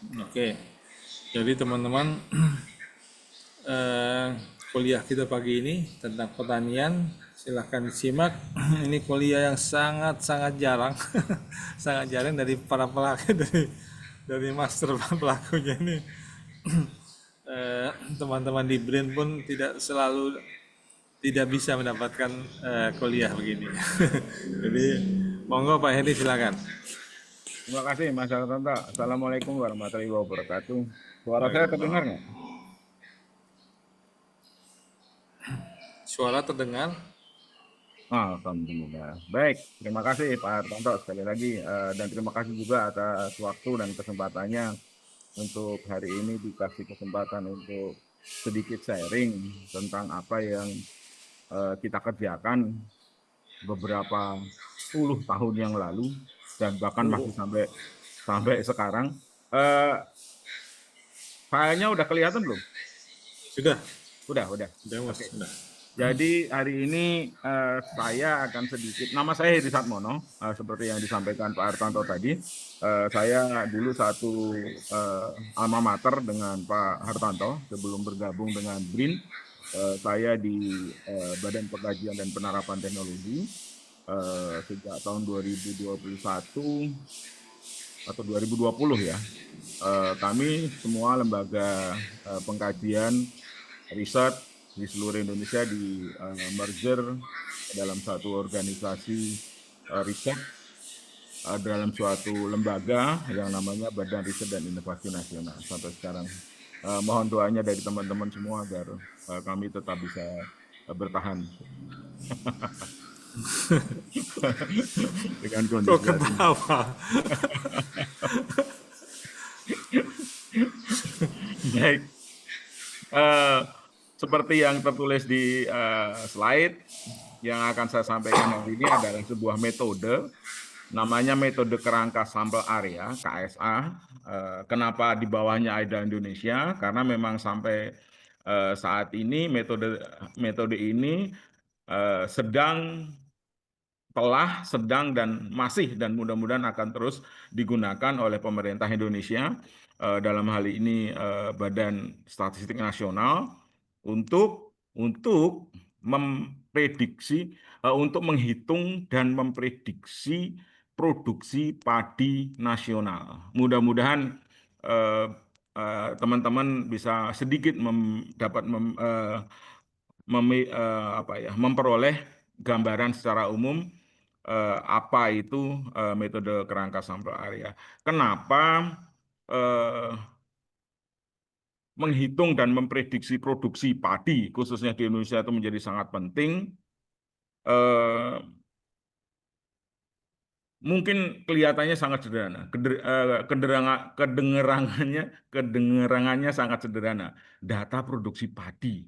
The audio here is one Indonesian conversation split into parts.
Oke, jadi teman-teman, eh, kuliah kita pagi ini tentang pertanian. Silahkan disimak. Ini kuliah yang sangat-sangat jarang, sangat jarang dari para pelaku dari master pelakunya ini. Teman-teman di BRIN pun tidak selalu tidak bisa mendapatkan kuliah begini. Jadi, monggo Pak Hedi silakan. Terima kasih Mas Altonto. Assalamualaikum warahmatullahi wabarakatuh. Suara saya terdengar Waalaikumsalam. nggak? Suara terdengar? Alhamdulillah. Baik, terima kasih Pak Altonto sekali lagi. Dan terima kasih juga atas waktu dan kesempatannya untuk hari ini dikasih kesempatan untuk sedikit sharing tentang apa yang kita kerjakan beberapa puluh tahun yang lalu dan bahkan masih sampai sampai sekarang. Eh, Filenya udah kelihatan belum? Sudah, Udah. sudah mas, Oke. sudah. Jadi hari ini saya akan sedikit, nama saya Hedi Satmono, seperti yang disampaikan Pak Hartanto tadi. Saya dulu satu alma mater dengan Pak Hartanto sebelum bergabung dengan BRIN. Saya di Badan Pengkajian dan Penerapan Teknologi sejak tahun 2021 atau 2020 ya. Kami semua lembaga pengkajian riset di seluruh Indonesia di merger dalam satu organisasi riset dalam suatu lembaga yang namanya Badan Riset dan Inovasi Nasional sampai sekarang. Mohon doanya dari teman-teman semua agar kami tetap bisa bertahan dengan Kok kondisi saat ini. ketawa? Baik, eh, seperti yang tertulis di slide yang akan saya sampaikan hari ini adalah sebuah metode. Namanya metode kerangka sampel area (KSA). Kenapa di bawahnya ada Indonesia? Karena memang sampai saat ini metode metode ini sedang, sedang dan masih dan mudah-mudahan akan terus digunakan oleh pemerintah Indonesia dalam hal ini Badan Statistik Nasional untuk memprediksi, untuk menghitung dan memprediksi produksi padi nasional. Mudah-mudahan eh, teman-teman bisa sedikit dapat apa ya, memperoleh gambaran secara umum apa itu metode kerangka sampel area. Kenapa eh, menghitung dan memprediksi produksi padi khususnya di Indonesia itu menjadi sangat penting? Eh, Mungkin kelihatannya sangat sederhana, kedengerangannya sangat sederhana. Data produksi padi,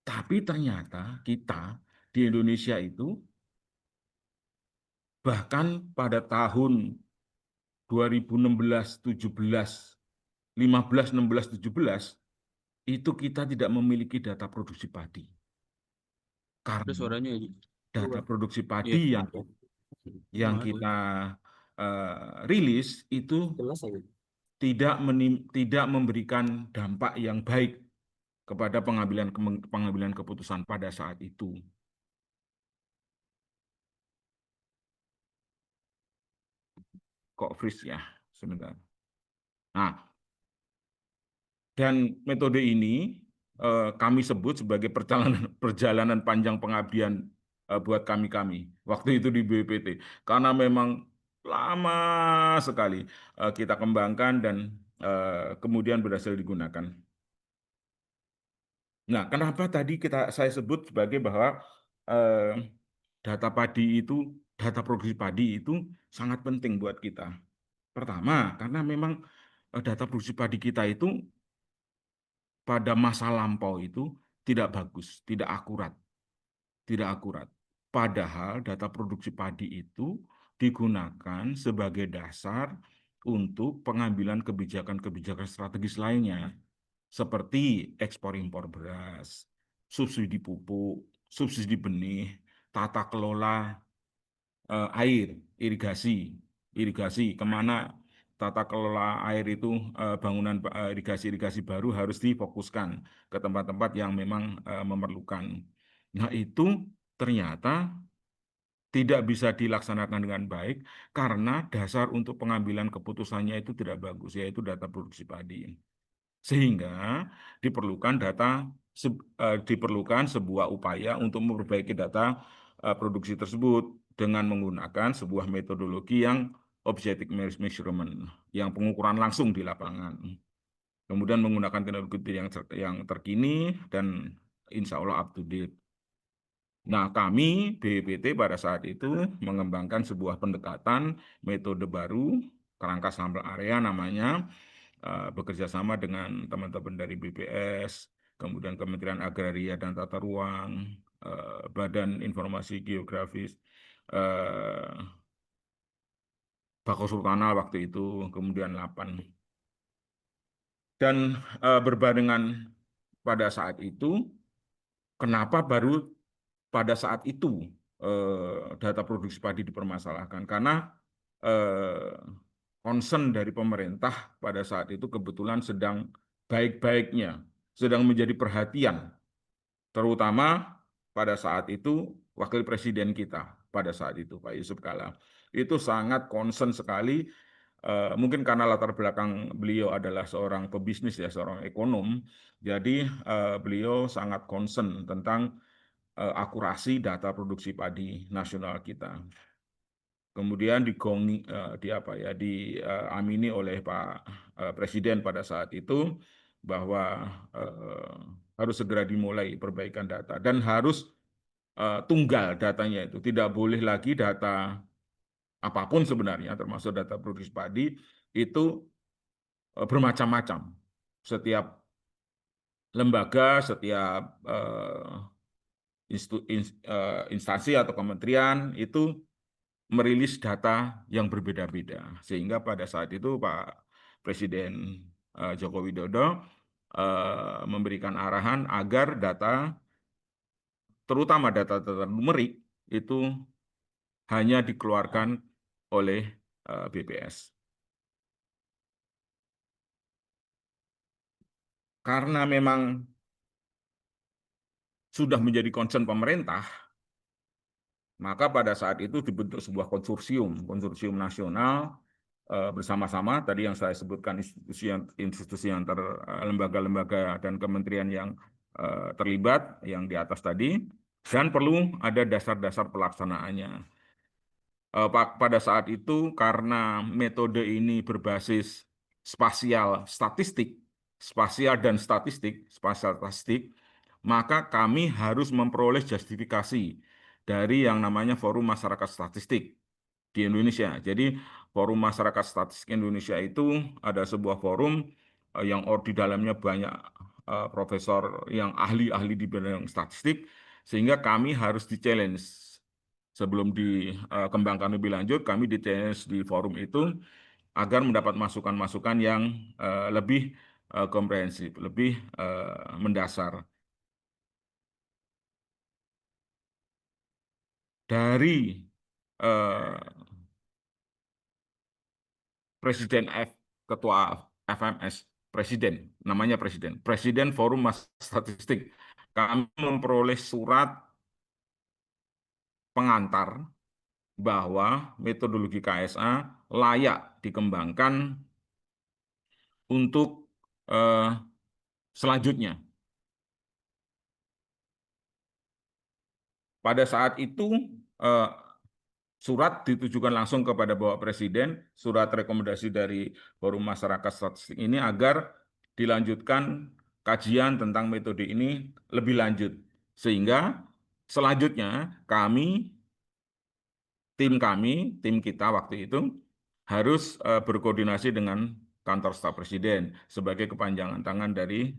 tapi ternyata kita di Indonesia itu bahkan pada tahun 2016, 17, 15, 16, 17 itu kita tidak memiliki data produksi padi. Ada Karena suaranya ya. data produksi Iya. padi yang kita rilis itu Jelas aja. tidak memberikan dampak yang baik kepada pengambilan keputusan pada saat itu. Kok freeze ya? Sebentar. Nah, dan metode ini kami sebut sebagai perjalanan perjalanan panjang pengabdian buat kami-kami waktu itu di BPT. Karena memang lama sekali kita kembangkan dan kemudian berhasil digunakan. Nah, kenapa tadi saya sebut sebagai bahwa eh, data padi itu, data produksi padi itu sangat penting buat kita. Pertama, karena memang data produksi padi kita itu pada masa lampau itu tidak bagus, tidak akurat. Padahal data produksi padi itu digunakan sebagai dasar untuk pengambilan kebijakan-kebijakan strategis lainnya, seperti ekspor impor beras, subsidi pupuk, subsidi benih, tata kelola air, irigasi, kemana tata kelola air itu bangunan irigasi-irigasi baru harus difokuskan ke tempat-tempat yang memang memerlukan. Nah, itu ternyata tidak bisa dilaksanakan dengan baik karena dasar untuk pengambilan keputusannya itu tidak bagus, yaitu data produksi padi. Sehingga diperlukan sebuah upaya untuk memperbaiki data produksi tersebut dengan menggunakan sebuah metodologi yang objective measurement, yang pengukuran langsung di lapangan. Kemudian menggunakan teknologi yang terkini dan insya Allah up to date. Nah, kami BPPT pada saat itu mengembangkan sebuah pendekatan metode baru, kerangka sampel area namanya, bekerja sama dengan teman-teman dari BPS, kemudian Kementerian Agraria dan Tata Ruang, Badan Informasi Geografis, Bako waktu itu, kemudian 8. Dan berbarengan pada saat itu, kenapa baru pada saat itu data produksi padi dipermasalahkan? Karena concern dari pemerintah pada saat itu kebetulan sedang baik-baiknya, sedang menjadi perhatian, terutama pada saat itu Wakil Presiden kita pada saat itu, Pak Yusuf Kala, itu sangat concern sekali. Mungkin karena latar belakang beliau adalah seorang pebisnis ya, seorang ekonom, jadi beliau sangat concern tentang akurasi data produksi padi nasional kita. Kemudian diamini oleh Pak Presiden pada saat itu bahwa harus segera dimulai perbaikan data dan harus tunggal datanya itu, tidak boleh lagi data apapun sebenarnya termasuk data produksi padi itu bermacam-macam. Setiap lembaga, setiap instansi atau kementerian itu merilis data yang berbeda-beda. Sehingga pada saat itu Pak Presiden Joko Widodo memberikan arahan agar data, terutama data-data numerik, itu hanya dikeluarkan oleh BPS. Karena memang sudah menjadi concern pemerintah, maka pada saat itu dibentuk sebuah konsorsium nasional bersama-sama tadi yang saya sebutkan institusi yang lembaga-lembaga dan kementerian yang terlibat yang di atas tadi, dan perlu ada dasar-dasar pelaksanaannya. Pada saat itu karena metode ini berbasis spasial dan statistik, maka kami harus memperoleh justifikasi dari yang namanya Forum Masyarakat Statistik di Indonesia. Jadi Forum Masyarakat Statistik Indonesia itu ada sebuah forum yang di dalamnya banyak profesor yang ahli-ahli di bidang statistik, sehingga kami harus di-challenge. Sebelum dikembangkan lebih lanjut, kami di-challenge di forum itu agar mendapat masukan-masukan yang lebih komprehensif, lebih mendasar. Dari Ketua FMS, namanya Presiden Forum Statistik, kami memperoleh surat pengantar bahwa metodologi KSA layak dikembangkan untuk selanjutnya. Pada saat itu surat ditujukan langsung kepada Bapak Presiden, surat rekomendasi dari Forum Masyarakat Statistik ini agar dilanjutkan kajian tentang metode ini lebih lanjut. Sehingga selanjutnya tim kita waktu itu harus berkoordinasi dengan kantor staf presiden sebagai kepanjangan tangan dari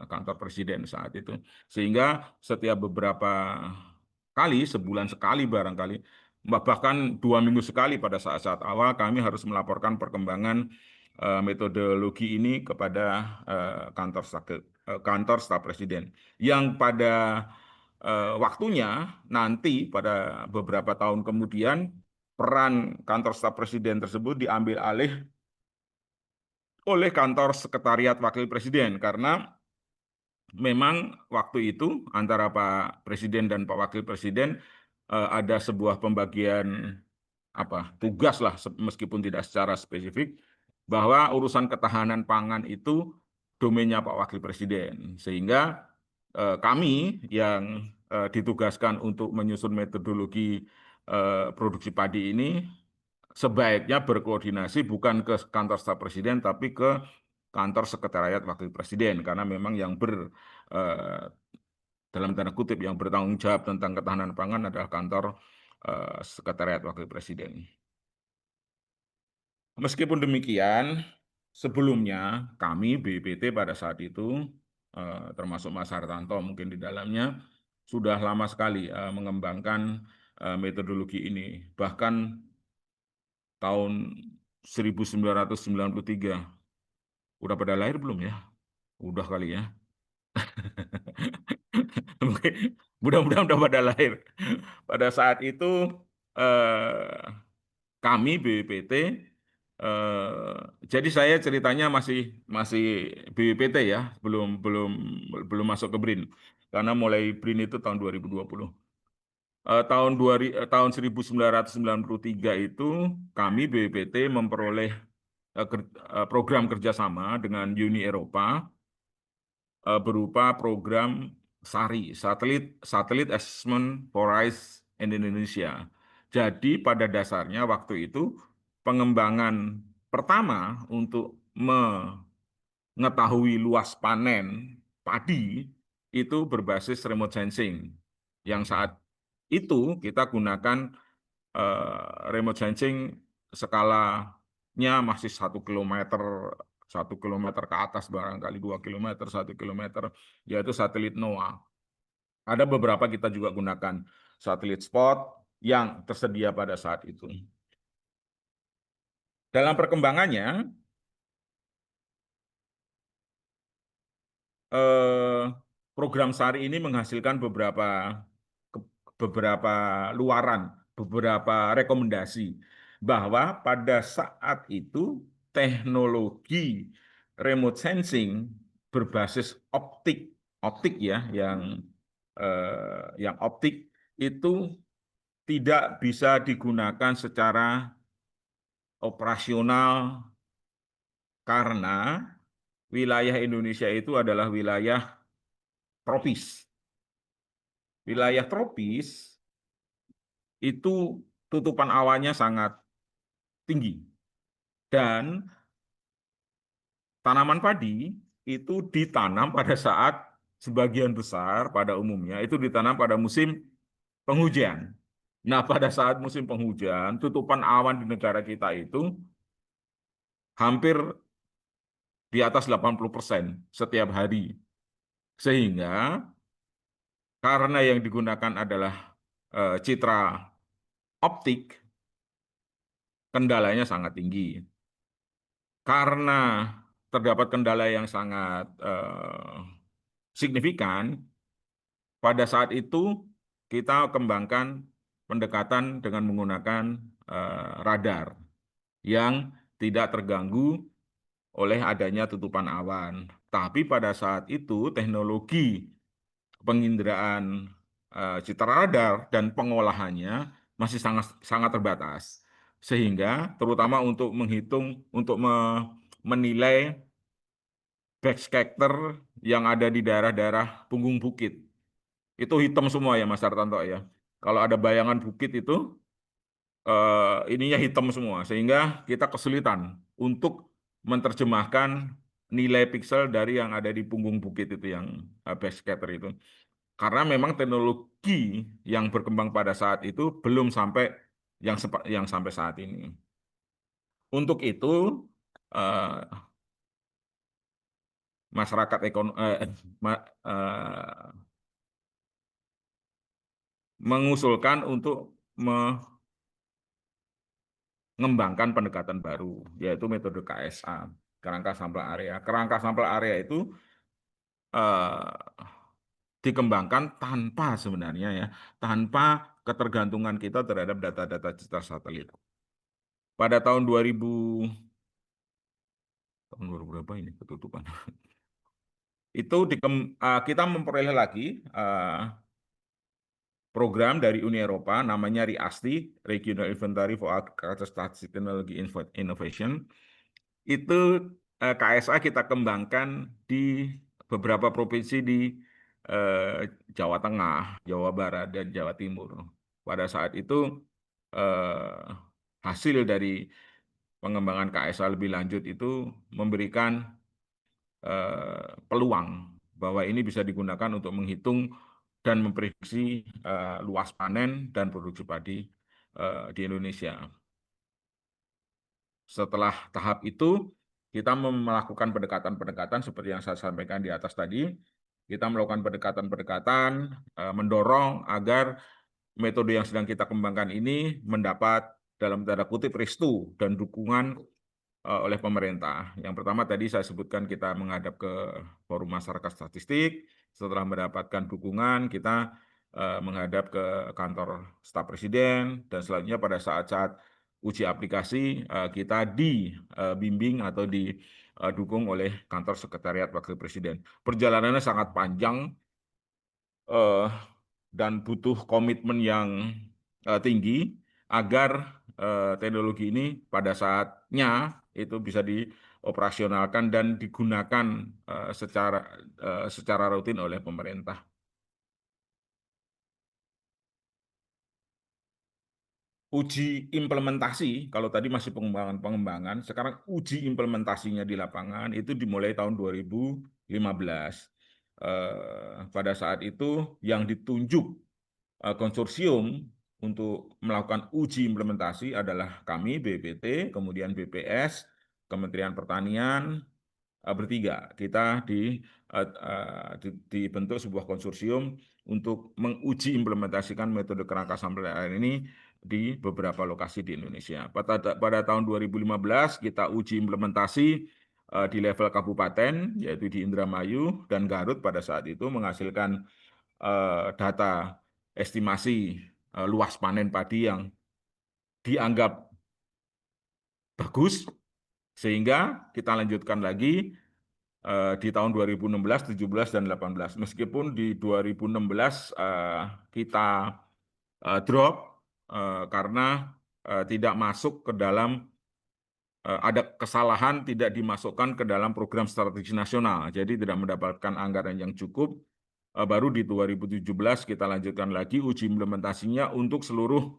kantor presiden saat itu. Sehingga setiap beberapa kali, sebulan sekali barangkali, bahkan 2 minggu sekali pada saat-saat awal kami harus melaporkan perkembangan metodologi ini kepada kantor staf presiden. Yang pada waktunya nanti pada beberapa tahun kemudian peran kantor staf presiden tersebut diambil alih oleh kantor sekretariat wakil presiden karena memang waktu itu antara Pak Presiden dan Pak Wakil Presiden ada sebuah pembagian tugas lah meskipun tidak secara spesifik bahwa urusan ketahanan pangan itu domainnya Pak Wakil Presiden sehingga kami yang ditugaskan untuk menyusun metodologi produksi padi ini sebaiknya berkoordinasi bukan ke kantor staf presiden tapi ke kantor sekretariat wakil presiden karena memang yang eh, dalam tanda kutip yang bertanggung jawab tentang ketahanan pangan adalah kantor sekretariat wakil presiden. Meskipun demikian, sebelumnya kami BPT pada saat itu, termasuk Mas Hartanto mungkin di dalamnya, sudah lama sekali mengembangkan metodologi ini. Bahkan tahun 1993, udah pada lahir belum ya? Udah kali ya. Mudah-mudahan udah pada lahir. Pada saat itu eh, kami BPPT, jadi saya ceritanya masih masih BPPT ya, belum belum belum masuk ke BRIN. Karena mulai BRIN itu tahun 2020. Tahun 1993 itu kami BPPT memperoleh program kerjasama dengan Uni Eropa berupa program SARI, Satellite Assessment for Rice in Indonesia. Jadi pada dasarnya waktu itu pengembangan pertama untuk mengetahui luas panen padi itu berbasis remote sensing. Yang saat itu kita gunakan remote sensing skalanya masih 1 kilometer, 1 kilometer ke atas barangkali 2 kilometer, 1 kilometer, yaitu satelit NOAA. Ada beberapa kita juga gunakan satelit spot yang tersedia pada saat itu. Dalam perkembangannya, program SARI ini menghasilkan beberapa luaran, beberapa rekomendasi bahwa pada saat itu teknologi remote sensing berbasis optik ya, yang optik itu tidak bisa digunakan secara operasional karena wilayah Indonesia itu adalah wilayah tropis. Wilayah tropis itu tutupan awannya sangat tinggi. Dan tanaman padi itu ditanam pada saat sebagian besar pada umumnya itu ditanam pada musim penghujan. Nah, pada saat musim penghujan, tutupan awan di negara kita itu hampir di atas 80% setiap hari. Sehingga karena yang digunakan adalah citra optik, kendalanya sangat tinggi. Karena terdapat kendala yang sangat signifikan, pada saat itu kita kembangkan pendekatan dengan menggunakan radar yang tidak terganggu oleh adanya tutupan awan. Tapi pada saat itu teknologi penginderaan citra radar dan pengolahannya masih sangat sangat terbatas. Sehingga terutama untuk menghitung, untuk menilai backscatter yang ada di daerah-daerah punggung bukit. Itu hitam semua ya Mas Hartanto ya. Kalau ada bayangan bukit itu ininya hitam semua sehingga kita kesulitan untuk menerjemahkan nilai piksel dari yang ada di punggung bukit itu yang backscatter itu. Karena memang teknologi yang berkembang pada saat itu belum sampai yang sampai saat ini. Untuk itu eh, masyarakat mengusulkan untuk mengembangkan pendekatan baru, yaitu metode KSA, kerangka sampel area. Kerangka sampel area itu eh, dikembangkan tanpa sebenarnya ya, tanpa ketergantungan kita terhadap data-data citra satelit. Pada tahun tahun berapa ini ketutupan. Itu kita memperoleh lagi program dari Uni Eropa namanya RIASTI, Regional Inventory for Agriculture Technology Innovation. Itu KSA kita kembangkan di beberapa provinsi di Jawa Tengah, Jawa Barat, dan Jawa Timur. Pada saat itu hasil dari pengembangan KSA lebih lanjut itu memberikan peluang bahwa ini bisa digunakan untuk menghitung dan memprediksi luas panen dan produksi padi di Indonesia. Setelah tahap itu, kita melakukan pendekatan-pendekatan seperti yang saya sampaikan di atas tadi. Kita melakukan pendekatan-pendekatan, mendorong agar metode yang sedang kita kembangkan ini mendapat dalam tanda kutip restu dan dukungan oleh pemerintah. Yang pertama tadi saya sebutkan kita menghadap ke Forum Masyarakat Statistik. Setelah mendapatkan dukungan, kita menghadap ke kantor staf presiden, dan selanjutnya pada saat-saat uji aplikasi kita dibimbing atau didukung oleh kantor sekretariat wakil presiden. Perjalanannya sangat panjang dan butuh komitmen yang tinggi agar teknologi ini pada saatnya itu bisa dioperasionalkan dan digunakan secara rutin oleh pemerintah. Uji implementasi, kalau tadi masih pengembangan, sekarang uji implementasinya di lapangan itu dimulai tahun 2015. Pada saat itu yang ditunjuk konsorsium untuk melakukan uji implementasi adalah kami, BPT, kemudian BPS, Kementerian Pertanian, bertiga. Kita dibentuk sebuah konsorsium untuk menguji implementasikan metode kerangka sampel air ini di beberapa lokasi di Indonesia. Pada tahun 2015 kita uji implementasi di level kabupaten, yaitu di Indramayu dan Garut pada saat itu menghasilkan data estimasi luas panen padi yang dianggap bagus, sehingga kita lanjutkan lagi di tahun 2016, 17, dan 18. Meskipun di 2016 kita drop karena tidak masuk ke dalam, ada kesalahan tidak dimasukkan ke dalam program strategi nasional, jadi tidak mendapatkan anggaran yang cukup. Baru di 2017 kita lanjutkan lagi uji implementasinya untuk seluruh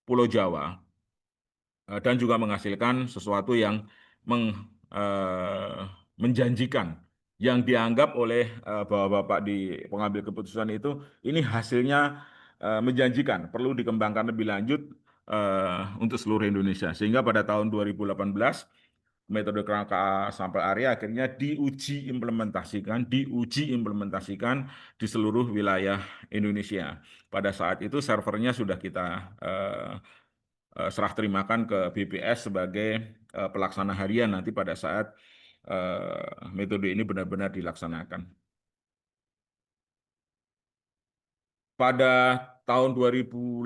Pulau Jawa, dan juga menghasilkan sesuatu yang menjanjikan, yang dianggap oleh bapak-bapak di pengambil keputusan itu, ini hasilnya menjanjikan, perlu dikembangkan lebih lanjut untuk seluruh Indonesia. Sehingga pada tahun 2018, metode kerangka sampel area akhirnya diuji implementasikan di seluruh wilayah Indonesia. Pada saat itu servernya sudah kita serah terimakan ke BPS sebagai pelaksana harian nanti pada saat metode ini benar-benar dilaksanakan. Pada tahun 2018,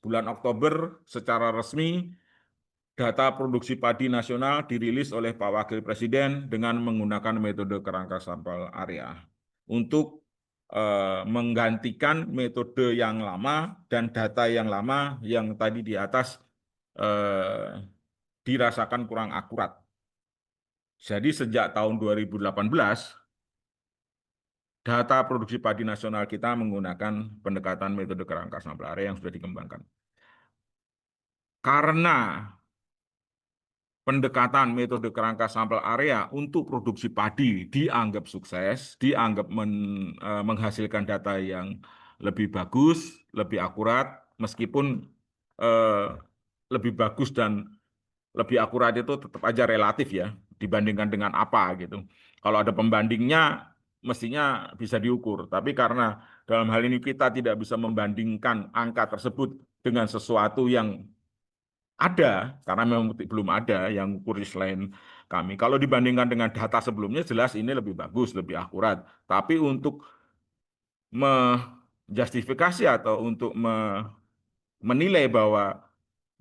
bulan Oktober, secara resmi data produksi padi nasional dirilis oleh Pak Wakil Presiden dengan menggunakan metode kerangka sampel area untuk menggantikan metode yang lama dan data yang lama yang tadi di atas dirasakan kurang akurat. Jadi sejak tahun 2018, data produksi padi nasional kita menggunakan pendekatan metode kerangka sampel area yang sudah dikembangkan. Karena pendekatan metode kerangka sampel area untuk produksi padi dianggap sukses, dianggap menghasilkan data yang lebih bagus, lebih akurat, meskipun lebih bagus dan lebih akurat itu tetap aja relatif ya, dibandingkan dengan apa gitu. Kalau ada pembandingnya, mestinya bisa diukur. Tapi karena dalam hal ini kita tidak bisa membandingkan angka tersebut dengan sesuatu yang ada, karena memang belum ada yang ukur selain kami. Kalau dibandingkan dengan data sebelumnya, jelas ini lebih bagus, lebih akurat. Tapi untuk menjustifikasi atau untuk menilai bahwa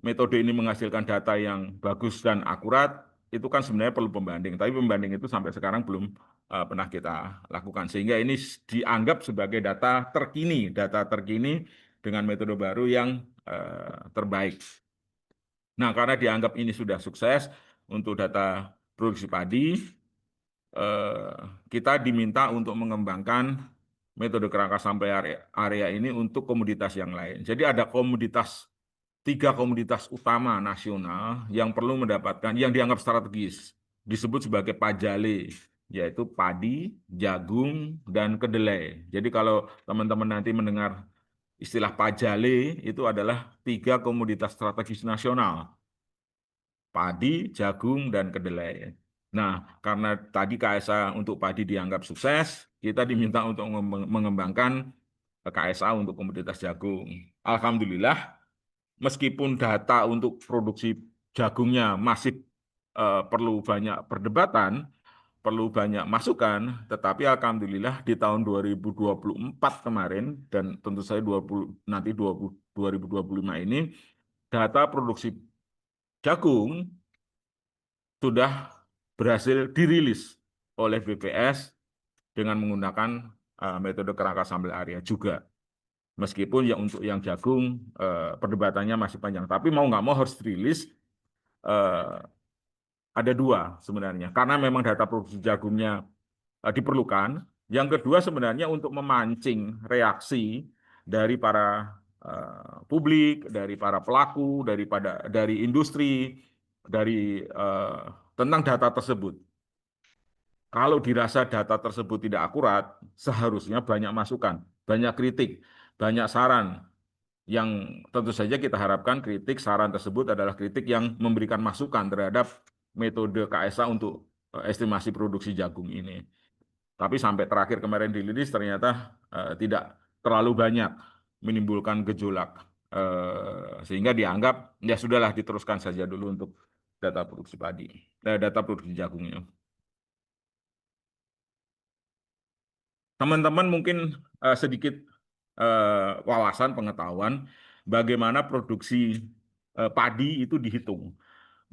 metode ini menghasilkan data yang bagus dan akurat, itu kan sebenarnya perlu pembanding, tapi pembanding itu sampai sekarang belum pernah kita lakukan. Sehingga ini dianggap sebagai data terkini dengan metode baru yang terbaik. Nah, karena dianggap ini sudah sukses untuk data produksi padi, kita diminta untuk mengembangkan metode kerangka sampel area ini untuk komoditas yang lain. Jadi ada tiga komoditas utama nasional yang perlu mendapatkan, yang dianggap strategis, disebut sebagai pajale, yaitu padi, jagung, dan kedelai. Jadi kalau teman-teman nanti mendengar istilah pajale, itu adalah tiga komoditas strategis nasional: padi, jagung, dan kedelai. Nah, karena tadi KSA untuk padi dianggap sukses, kita diminta untuk mengembangkan KSA untuk komoditas jagung. Alhamdulillah, meskipun data untuk produksi jagungnya masih perlu banyak perdebatan, perlu banyak masukan, tetapi alhamdulillah di tahun 2024 kemarin, dan tentu saja 2025 ini, data produksi jagung sudah berhasil dirilis oleh BPS dengan menggunakan metode kerangka sampel area juga. Meskipun yang untuk yang jagung perdebatannya masih panjang, tapi mau nggak mau harus dirilis. Ada dua sebenarnya, karena memang data produksi jagungnya diperlukan. Yang kedua sebenarnya untuk memancing reaksi dari para publik, dari para pelaku, dari industri, tentang data tersebut. Kalau dirasa data tersebut tidak akurat, seharusnya banyak masukan, banyak kritik, banyak saran, yang tentu saja kita harapkan kritik, saran tersebut adalah kritik yang memberikan masukan terhadap metode KSA untuk estimasi produksi jagung ini. Tapi sampai terakhir kemarin dirilis ternyata tidak terlalu banyak menimbulkan gejolak. Sehingga dianggap, ya sudahlah, diteruskan saja dulu untuk data produksi data produksi jagungnya. Teman-teman mungkin sedikit wawasan pengetahuan bagaimana produksi padi itu dihitung.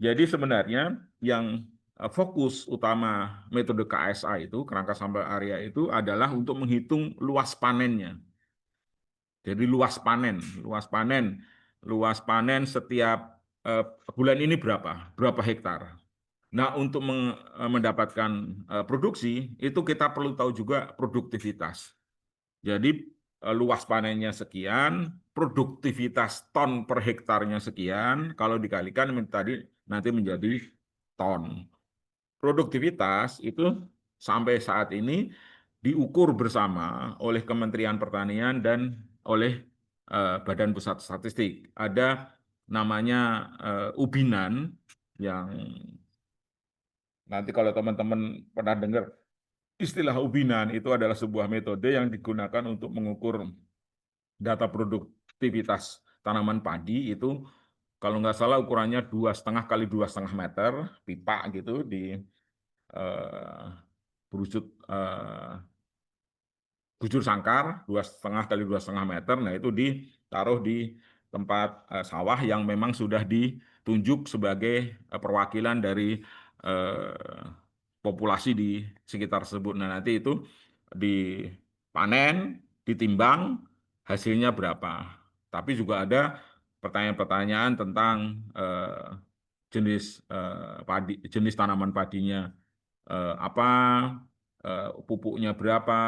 Jadi sebenarnya yang fokus utama metode KSA itu, kerangka sampel area itu, adalah untuk menghitung luas panennya. Jadi luas panen setiap bulan ini berapa hektar. Nah, untuk mendapatkan produksi, itu kita perlu tahu juga produktivitas. Jadi luas panennya sekian, produktivitas ton per hektarnya sekian, kalau dikalikan tadi nanti menjadi ton. Produktivitas itu sampai saat ini diukur bersama oleh Kementerian Pertanian dan oleh Badan Pusat Statistik. Ada namanya ubinan, yang nanti kalau teman-teman pernah dengar istilah ubinan, itu adalah sebuah metode yang digunakan untuk mengukur data produktivitas tanaman padi. Itu kalau nggak salah ukurannya 2,5 kali 2,5 meter, pipa gitu, di berwujud bujur sangkar 2,5 kali 2,5 meter. Nah, itu ditaruh di tempat sawah yang memang sudah ditunjuk sebagai perwakilan dari populasi di sekitar tersebut. Nah, nanti itu dipanen, ditimbang, hasilnya berapa. Tapi juga ada pertanyaan-pertanyaan tentang jenis tanaman padinya apa, pupuknya berapa,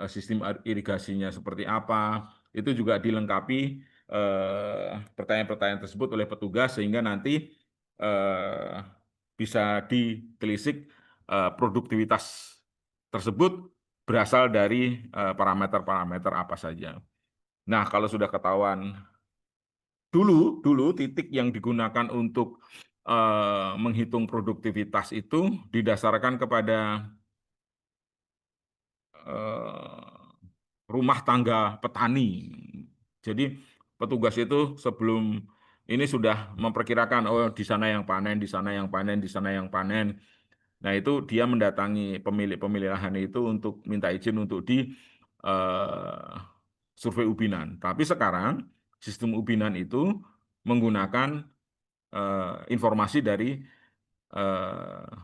sistem irigasinya seperti apa. Itu juga dilengkapi pertanyaan-pertanyaan tersebut oleh petugas, sehingga nanti bisa ditelisik produktivitas tersebut berasal dari parameter-parameter apa saja. Nah, kalau sudah ketahuan, dulu titik yang digunakan untuk menghitung produktivitas itu didasarkan kepada rumah tangga petani. Jadi petugas itu sebelum ini sudah memperkirakan, oh di sana yang panen, di sana yang panen, di sana yang panen. Nah, itu dia mendatangi pemilik lahan itu untuk minta izin untuk di survei ubinan. Tapi sekarang sistem ubinan itu menggunakan informasi dari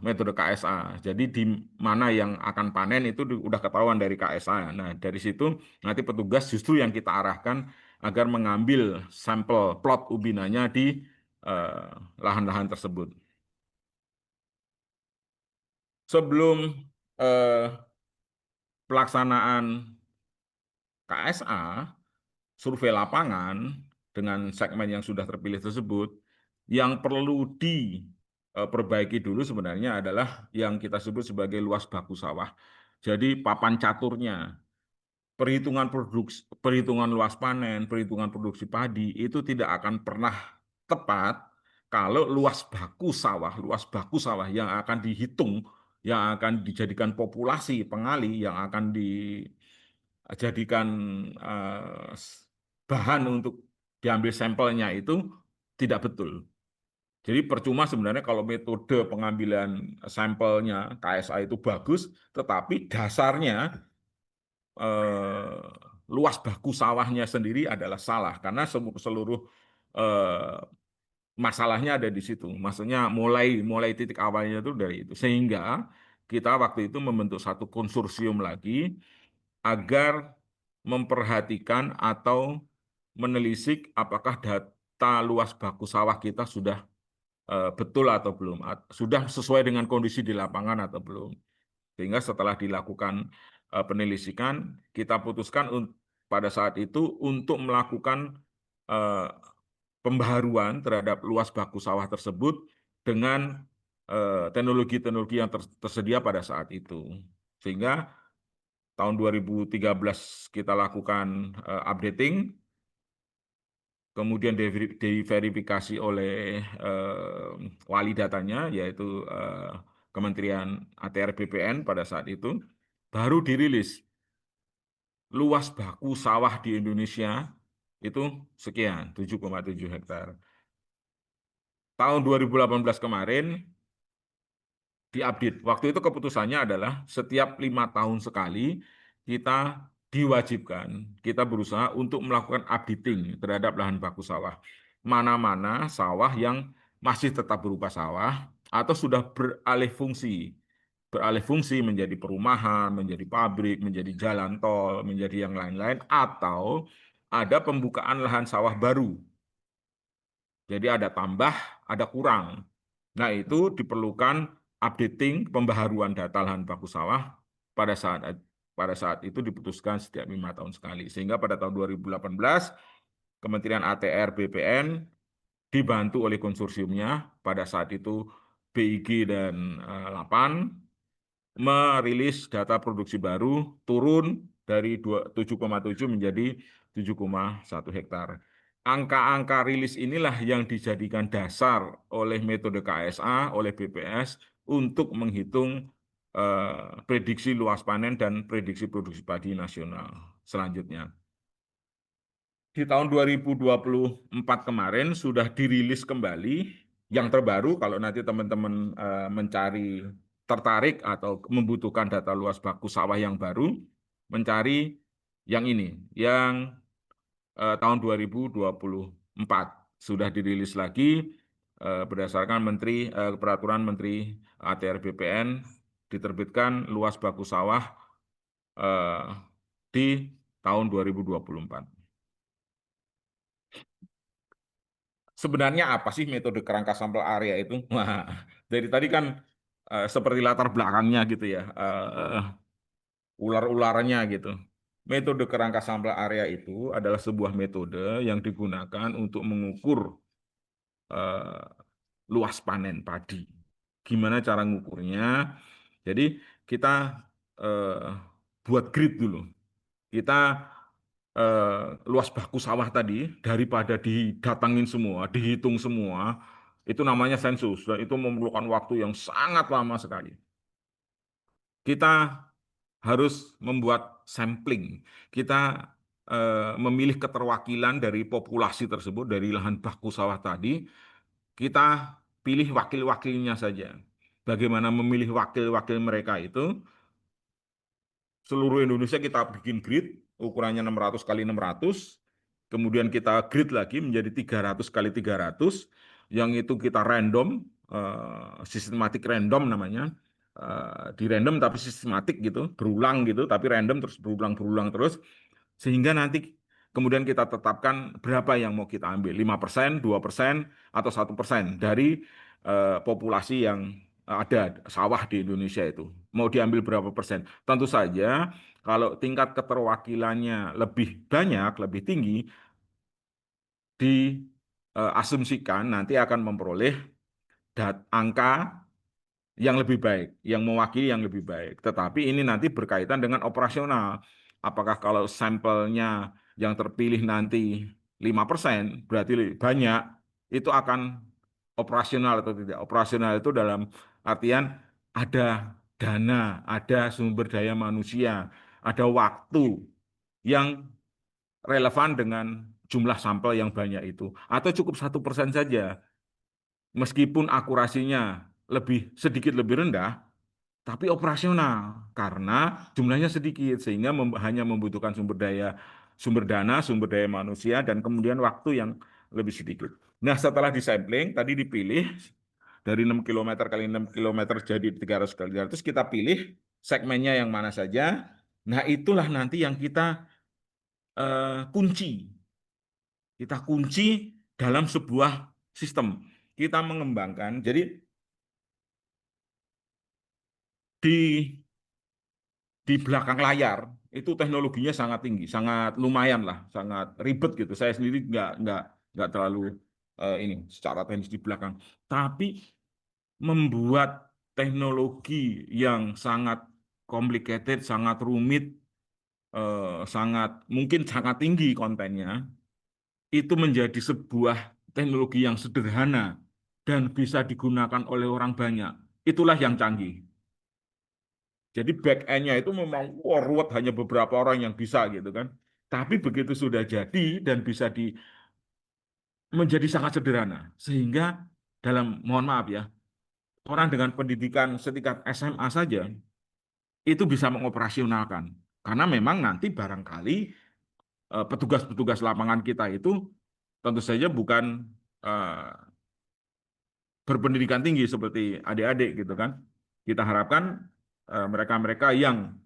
metode KSA. Jadi di mana yang akan panen itu udah ketahuan dari KSA. Nah, dari situ nanti petugas justru yang kita arahkan agar mengambil sampel plot ubinanya di eh, lahan-lahan tersebut. Sebelum eh, pelaksanaan KSA, survei lapangan dengan segmen yang sudah terpilih tersebut, yang perlu diperbaiki dulu sebenarnya adalah yang kita sebut sebagai luas baku sawah. Jadi papan caturnya, perhitungan luas panen, perhitungan produksi padi itu tidak akan pernah tepat kalau luas baku sawah yang akan dihitung, yang akan dijadikan populasi pengali, yang akan dijadikan eh, bahan untuk diambil sampelnya itu tidak betul. Jadi percuma sebenarnya kalau metode pengambilan sampelnya KSA itu bagus, tetapi dasarnya eh, luas baku sawahnya sendiri adalah salah karena seluruh eh, masalahnya ada di situ. Maksudnya mulai mulai titik awalnya itu dari itu. Sehingga kita waktu itu membentuk satu konsorsium lagi agar memperhatikan atau menelisik apakah data luas baku sawah kita sudah betul atau belum, sudah sesuai dengan kondisi di lapangan atau belum. Sehingga setelah dilakukan penelitikan, kita putuskan pada saat itu untuk melakukan eh, pembaharuan terhadap luas baku sawah tersebut dengan teknologi-teknologi yang tersedia pada saat itu. Sehingga tahun 2013 kita lakukan updating, kemudian diverifikasi oleh wali datanya, yaitu Kementerian ATR BPN pada saat itu, baru dirilis luas baku sawah di Indonesia itu sekian, 7,7 hektar. Tahun 2018 kemarin diupdate. Waktu itu keputusannya adalah setiap 5 tahun sekali kita diwajibkan, kita berusaha untuk melakukan updating terhadap lahan baku sawah. Mana-mana sawah yang masih tetap berupa sawah atau sudah beralih fungsi menjadi perumahan, menjadi pabrik, menjadi jalan tol, menjadi yang lain-lain, atau ada pembukaan lahan sawah baru. Jadi ada tambah, ada kurang. Nah, itu diperlukan updating pembaharuan data lahan baku sawah pada saat itu diputuskan setiap 5 tahun sekali. Sehingga pada tahun 2018 Kementerian ATR BPN dibantu oleh konsorsiumnya pada saat itu BIG dan Lapan merilis data produksi baru turun dari 7,7 menjadi 7,1 hektar. Angka-angka rilis inilah yang dijadikan dasar oleh metode KSA, oleh BPS untuk menghitung prediksi luas panen dan prediksi produksi padi nasional selanjutnya. Di tahun 2024 kemarin sudah dirilis kembali yang terbaru. Kalau nanti teman-teman mencari tertarik atau membutuhkan data luas baku sawah yang baru, mencari yang ini, yang tahun 2024 sudah dirilis lagi berdasarkan peraturan Menteri ATR BPN, diterbitkan luas baku sawah di tahun 2024. Sebenarnya apa sih metode kerangka sampel area itu? Wah, dari tadi kan seperti latar belakangnya gitu ya, ular-ularnya gitu. Metode kerangka sampel area itu adalah sebuah metode yang digunakan untuk mengukur eh, luas panen padi. Gimana cara ngukurnya? Jadi kita eh, buat grid dulu. Kita luas baku sawah tadi daripada didatangin semua, dihitung semua, itu namanya sensus dan itu memerlukan waktu yang sangat lama sekali. Kita harus membuat sampling. Kita memilih keterwakilan dari populasi tersebut dari lahan baku sawah tadi. Kita pilih wakil-wakilnya saja. Bagaimana memilih wakil-wakil mereka itu? Seluruh Indonesia kita bikin grid, ukurannya 600 kali 600, kemudian kita grid lagi menjadi 300 kali 300, yang itu kita random, sistematik random namanya. Di random tapi sistematik gitu, berulang gitu, tapi random terus berulang terus, sehingga nanti kemudian kita tetapkan berapa yang mau kita ambil, 5%, 2%, atau 1% dari populasi yang ada sawah di Indonesia itu. Mau diambil berapa persen? Tentu saja kalau tingkat keterwakilannya lebih banyak, lebih tinggi, diasumsikan nanti akan memperoleh angka yang lebih baik, yang mewakili yang lebih baik. Tetapi ini nanti berkaitan dengan operasional. Apakah kalau sampelnya yang terpilih nanti 5%, berarti banyak, itu akan operasional atau tidak. Operasional itu dalam artian ada dana, ada sumber daya manusia, ada waktu yang relevan dengan jumlah sampel yang banyak itu. Atau cukup 1% saja, meskipun akurasinya sedikit lebih rendah, tapi operasional karena jumlahnya sedikit sehingga hanya membutuhkan sumber dana, sumber daya manusia, dan kemudian waktu yang lebih sedikit. Nah, setelah disampling tadi dipilih dari 6 km kali 6 km jadi 300 kali 300, kita pilih segmennya yang mana saja. Nah, itulah nanti yang kita kunci. Kita kunci dalam sebuah sistem. Kita mengembangkan. Jadi di belakang layar itu teknologinya sangat tinggi, sangat lumayan lah, sangat ribet gitu. Saya sendiri nggak terlalu ini secara teknis di belakang, tapi membuat teknologi yang sangat complicated, sangat rumit, sangat mungkin sangat tinggi kontennya, itu menjadi sebuah teknologi yang sederhana dan bisa digunakan oleh orang banyak. Itulah yang canggih. Jadi back end-nya itu memang ruwet, hanya beberapa orang yang bisa gitu kan. Tapi begitu sudah jadi dan bisa menjadi sangat sederhana, sehingga mohon maaf ya, orang dengan pendidikan setingkat SMA saja itu bisa mengoperasionalkan. Karena memang nanti barangkali petugas-petugas lapangan kita itu tentu saja bukan eh, berpendidikan tinggi seperti adik-adik gitu kan. Kita harapkan mereka-mereka yang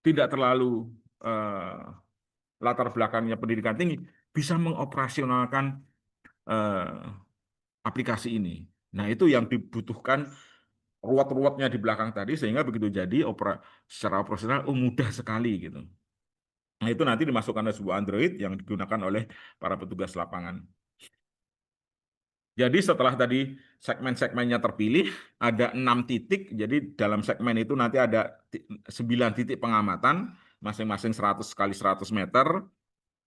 tidak terlalu eh, latar belakangnya pendidikan tinggi bisa mengoperasionalkan eh, aplikasi ini. Nah, itu yang dibutuhkan ruwet-ruwetnya di belakang tadi sehingga begitu jadi secara operasional mudah sekali gitu. Nah, itu nanti dimasukkan ke sebuah Android yang digunakan oleh para petugas lapangan. Jadi setelah tadi segmen-segmennya terpilih, ada 6 titik. Jadi dalam segmen itu nanti ada 9 titik pengamatan, masing-masing 100 kali 100 meter.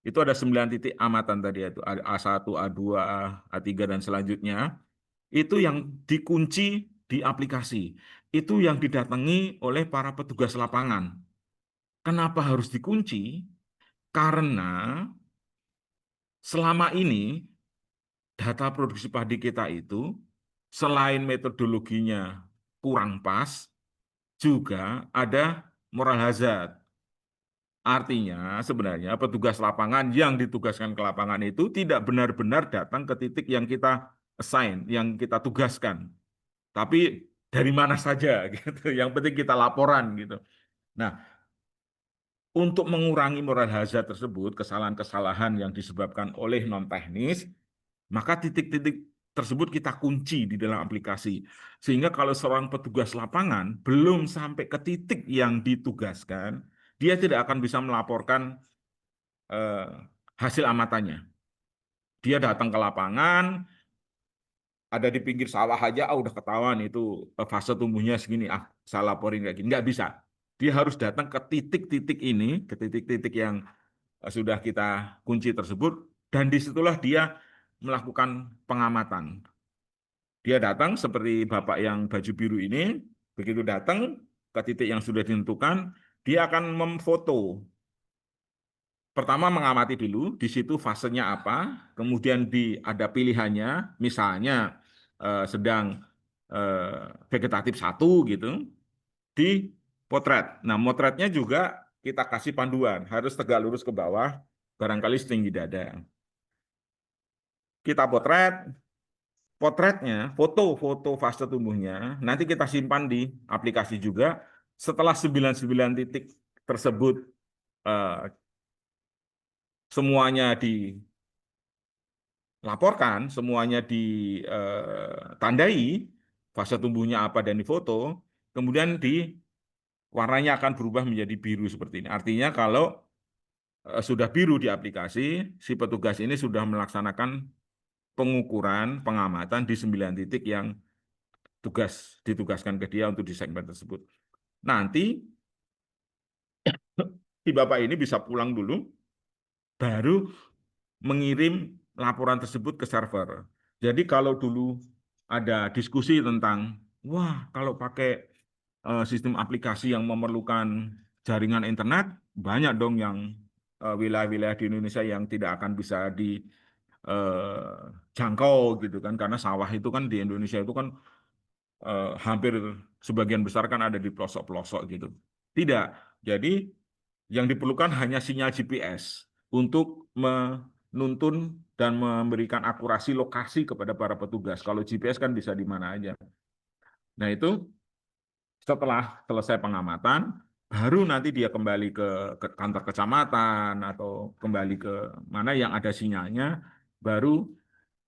Itu ada 9 titik amatan tadi, itu A1, A2, A3, dan selanjutnya. Itu yang dikunci di aplikasi. Itu yang didatangi oleh para petugas lapangan. Kenapa harus dikunci? Karena selama ini data produksi padi kita itu selain metodologinya kurang pas, juga ada moral hazard. Artinya sebenarnya petugas lapangan yang ditugaskan ke lapangan itu tidak benar-benar datang ke titik yang kita assign, yang kita tugaskan. Tapi dari mana saja gitu. Yang penting kita laporan gitu. Nah, untuk mengurangi moral hazard tersebut, kesalahan-kesalahan yang disebabkan oleh non teknis, maka titik-titik tersebut kita kunci di dalam aplikasi. Sehingga kalau seorang petugas lapangan belum sampai ke titik yang ditugaskan, dia tidak akan bisa melaporkan eh, hasil amatannya. Dia datang ke lapangan, ada di pinggir sawah aja, udah ketahuan itu fase tumbuhnya segini, saya laporin kayak gini. Nggak bisa. Dia harus datang ke titik-titik ini, ke titik-titik yang sudah kita kunci tersebut, dan disitulah dia melakukan pengamatan. Dia datang seperti Bapak yang baju biru ini, begitu datang ke titik yang sudah ditentukan, dia akan memfoto. Pertama mengamati dulu, di situ fasenya apa, kemudian ada pilihannya, misalnya sedang vegetatif 1 gitu, di potret. Nah, potretnya juga kita kasih panduan, harus tegak lurus ke bawah, barangkali setinggi dada. Kita potret, potretnya, foto-foto fase tumbuhnya, nanti kita simpan di aplikasi juga. Setelah 99 titik tersebut eh, semuanya dilaporkan, semuanya ditandai, fase tumbuhnya apa dan difoto, kemudian warnanya akan berubah menjadi biru seperti ini. Artinya kalau sudah biru di aplikasi, si petugas ini sudah melaksanakan pengukuran, pengamatan di 9 titik yang ditugaskan ke dia untuk di segmen tersebut. Nanti si bapak ini bisa pulang dulu, baru mengirim laporan tersebut ke server. Jadi kalau dulu ada diskusi tentang, wah kalau pakai sistem aplikasi yang memerlukan jaringan internet, banyak dong yang wilayah-wilayah di Indonesia yang tidak akan bisa dijangkau gitu kan, karena sawah itu kan di Indonesia itu kan hampir sebagian besar kan ada di pelosok-pelosok gitu. Tidak. Jadi yang diperlukan hanya sinyal GPS untuk menuntun dan memberikan akurasi lokasi kepada para petugas. Kalau GPS kan bisa di mana aja. Nah itu setelah selesai pengamatan, baru nanti dia kembali ke kantor kecamatan atau kembali ke mana yang ada sinyalnya, baru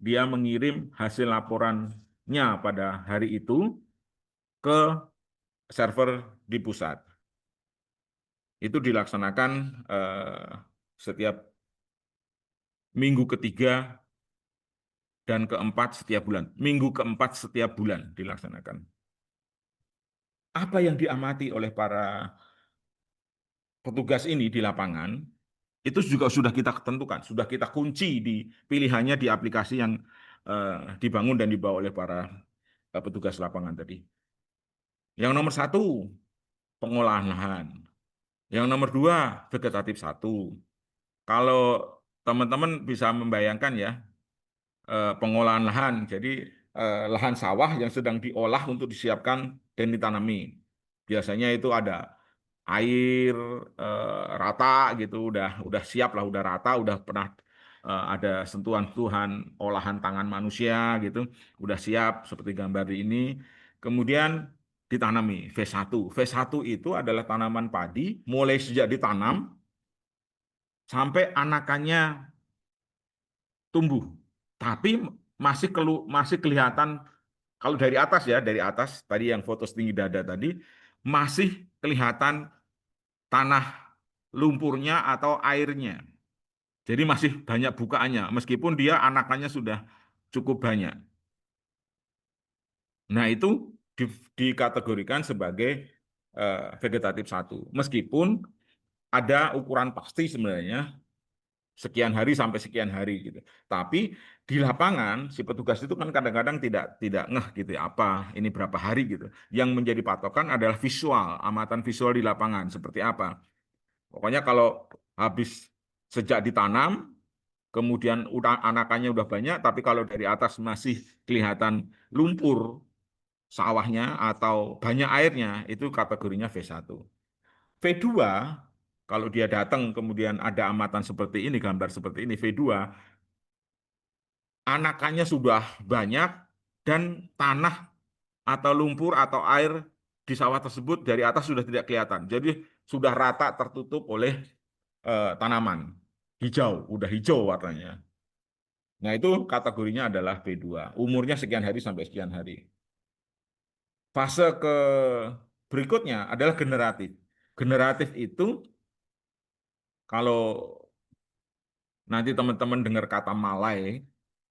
dia mengirim hasil laporannya pada hari itu ke server di pusat. Itu dilaksanakan setiap minggu ketiga dan keempat setiap bulan. Minggu keempat setiap bulan dilaksanakan. Apa yang diamati oleh para petugas ini di lapangan, itu juga sudah kita tentukan, sudah kita kunci di pilihannya di aplikasi yang dibangun dan dibawa oleh para petugas lapangan tadi. Yang nomor satu, pengolahan lahan. Yang nomor dua, vegetatif satu. Kalau teman-teman bisa membayangkan ya, pengolahan lahan, jadi lahan sawah yang sedang diolah untuk disiapkan dan ditanami. Biasanya itu ada air rata gitu, udah siap lah, udah rata, udah pernah ada sentuhan-sentuhan olahan tangan manusia gitu, udah siap seperti gambar di ini. Kemudian ditanami V1. V1 itu adalah tanaman padi mulai sejak ditanam sampai anakannya tumbuh. Tapi masih kelihatan kalau dari atas ya, dari atas tadi yang foto setinggi dada tadi masih kelihatan tanah lumpurnya atau airnya. Jadi masih banyak bukaannya meskipun dia anakannya sudah cukup banyak. Nah, itu dikategorikan sebagai vegetatif satu. Meskipun ada ukuran pasti sebenarnya sekian hari sampai sekian hari gitu. Tapi di lapangan si petugas itu kan kadang-kadang tidak ngeh gitu ya, apa ini berapa hari gitu. Yang menjadi patokan adalah visual, amatan visual di lapangan seperti apa. Pokoknya kalau habis sejak ditanam, kemudian udah anakannya udah banyak, tapi kalau dari atas masih kelihatan lumpur sawahnya atau banyak airnya, itu kategorinya V1. V2, kalau dia datang kemudian ada amatan seperti ini, gambar seperti ini, V2, anakannya sudah banyak dan tanah atau lumpur atau air di sawah tersebut dari atas sudah tidak kelihatan. Jadi sudah rata tertutup oleh tanaman. Hijau, udah hijau warnanya. Nah itu kategorinya adalah V2. Umurnya sekian hari sampai sekian hari. Fase ke berikutnya adalah generatif. Generatif itu kalau nanti teman-teman dengar kata malai,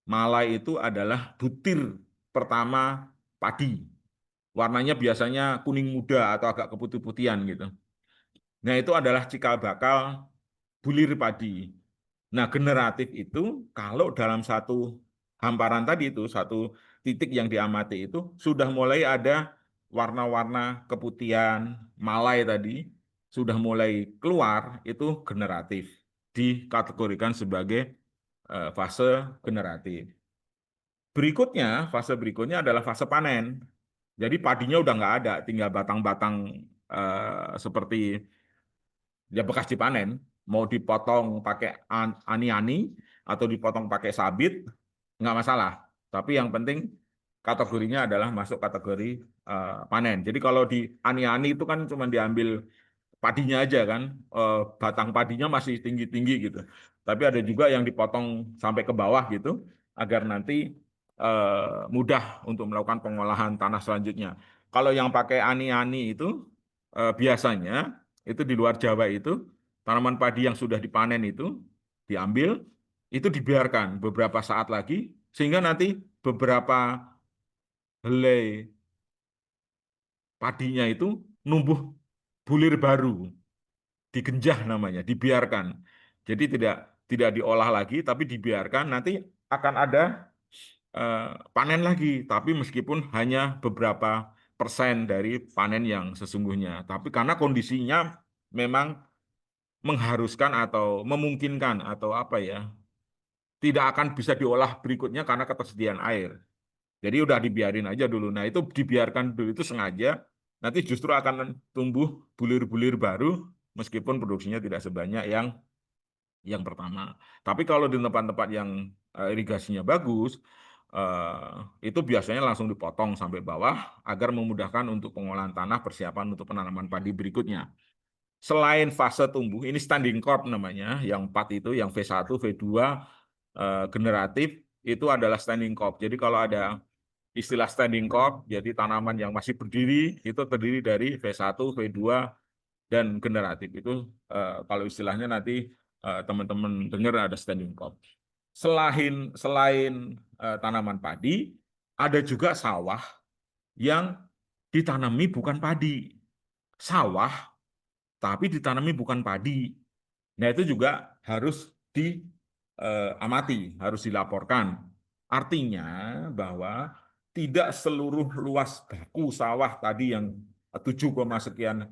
malai itu adalah butir pertama padi. Warnanya biasanya kuning muda atau agak keputih-putihan gitu. Nah, itu adalah cikal bakal bulir padi. Nah, generatif itu kalau dalam satu hamparan tadi itu, satu titik yang diamati itu, sudah mulai ada warna-warna keputihan, malai tadi, sudah mulai keluar, itu generatif. Dikategorikan sebagai fase generatif. Berikutnya, fase berikutnya adalah fase panen. Jadi padinya udah nggak ada, tinggal batang-batang seperti ya bekas dipanen, mau dipotong pakai ani-ani atau dipotong pakai sabit, nggak masalah. Tapi yang penting kategorinya adalah masuk kategori panen. Jadi kalau di ani-ani itu kan cuma diambil padinya aja kan, batang padinya masih tinggi-tinggi gitu. Tapi ada juga yang dipotong sampai ke bawah gitu, agar nanti mudah untuk melakukan pengolahan tanah selanjutnya. Kalau yang pakai ani-ani itu biasanya itu di luar Jawa itu tanaman padi yang sudah dipanen itu diambil, itu dibiarkan beberapa saat lagi sehingga nanti beberapa helai padinya itu numbuh bulir baru, digenjah namanya, dibiarkan. Jadi tidak diolah lagi, tapi dibiarkan. Nanti akan ada panen lagi, tapi meskipun hanya beberapa persen dari panen yang sesungguhnya. Tapi karena kondisinya memang mengharuskan atau memungkinkan atau apa ya, tidak akan bisa diolah berikutnya karena ketersediaan air. Jadi udah dibiarin aja dulu. Nah itu dibiarkan dulu itu sengaja, nanti justru akan tumbuh bulir-bulir baru meskipun produksinya tidak sebanyak yang pertama. Tapi kalau di tempat-tempat yang irigasinya bagus, itu biasanya langsung dipotong sampai bawah agar memudahkan untuk pengolahan tanah persiapan untuk penanaman padi berikutnya. Selain fase tumbuh, ini standing crop namanya, yang 4 itu, yang V1, V2, generatif, itu adalah standing crop. Jadi kalau ada istilah standing crop, jadi tanaman yang masih berdiri, itu terdiri dari V1, V2, dan generatif. Itu kalau istilahnya nanti teman-teman dengar ada standing crop. Selain tanaman padi, ada juga sawah yang ditanami bukan padi. Sawah tapi ditanami bukan padi. Nah, itu juga harus diamati, harus dilaporkan. Artinya bahwa tidak seluruh luas baku sawah tadi yang 7, sekian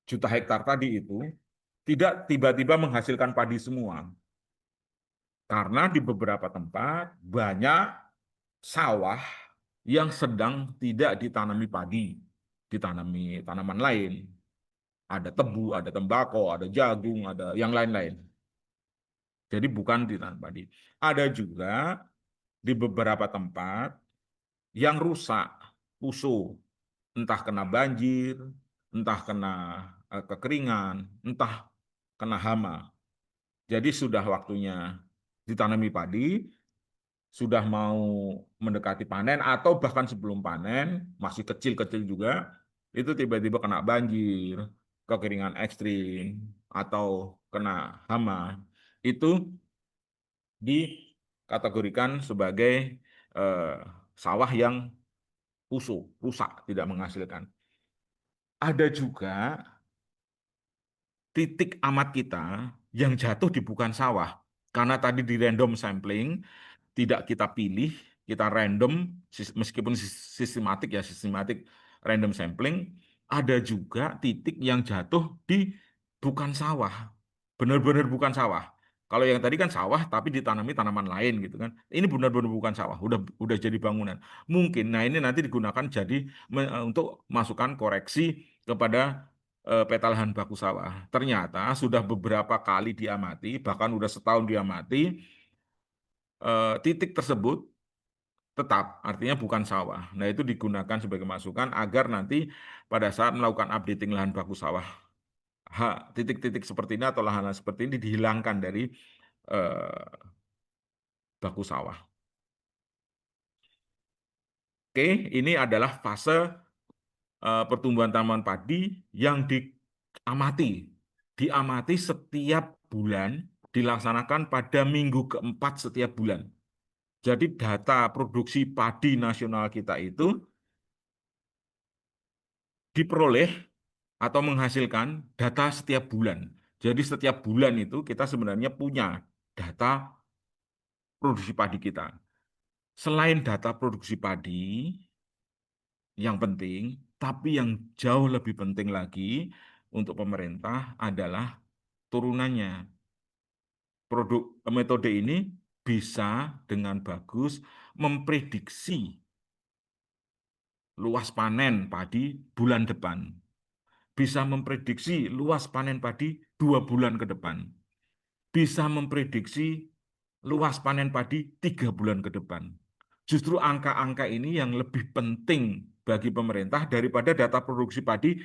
juta hektar tadi itu tidak tiba-tiba menghasilkan padi semua. Karena di beberapa tempat banyak sawah yang sedang tidak ditanami padi, ditanami tanaman lain. Ada tebu, ada tembakau, ada jagung, ada yang lain-lain. Jadi bukan ditanam padi. Ada juga di beberapa tempat yang rusak, pusuh, entah kena banjir, entah kena kekeringan, entah kena hama. Jadi sudah waktunya ditanami padi, sudah mau mendekati panen atau bahkan sebelum panen, masih kecil-kecil juga, itu tiba-tiba kena banjir, kekeringan ekstrim, atau kena hama, itu dikategorikan sebagai sawah yang busuk, rusak, tidak menghasilkan. Ada juga titik amat kita yang jatuh di bukan sawah, karena tadi di random sampling, tidak kita pilih, kita random, meskipun sistematik ya, sistematik random sampling, ada juga titik yang jatuh di bukan sawah, benar-benar bukan sawah. Kalau yang tadi kan sawah tapi ditanami tanaman lain gitu kan. Ini benar-benar bukan sawah, udah jadi bangunan. Mungkin, nah ini nanti digunakan jadi untuk masukan koreksi kepada peta lahan baku sawah. Ternyata sudah beberapa kali diamati, bahkan udah setahun diamati, titik tersebut tetap, artinya bukan sawah. Nah, itu digunakan sebagai masukan agar nanti pada saat melakukan updating lahan baku sawah, titik-titik seperti ini atau lahan seperti ini dihilangkan dari baku sawah. Oke, ini adalah fase pertumbuhan tanaman padi yang diamati setiap bulan, dilaksanakan pada minggu keempat setiap bulan. Jadi data produksi padi nasional kita itu diperoleh atau menghasilkan data setiap bulan. Jadi setiap bulan itu kita sebenarnya punya data produksi padi kita. Selain data produksi padi yang penting, tapi yang jauh lebih penting lagi untuk pemerintah adalah turunannya. Metode ini bisa dengan bagus memprediksi luas panen padi bulan depan. Bisa memprediksi luas panen padi 2 bulan ke depan. Bisa memprediksi luas panen padi 3 bulan ke depan. justru angka-angka ini yang lebih penting bagi pemerintah daripada data produksi padi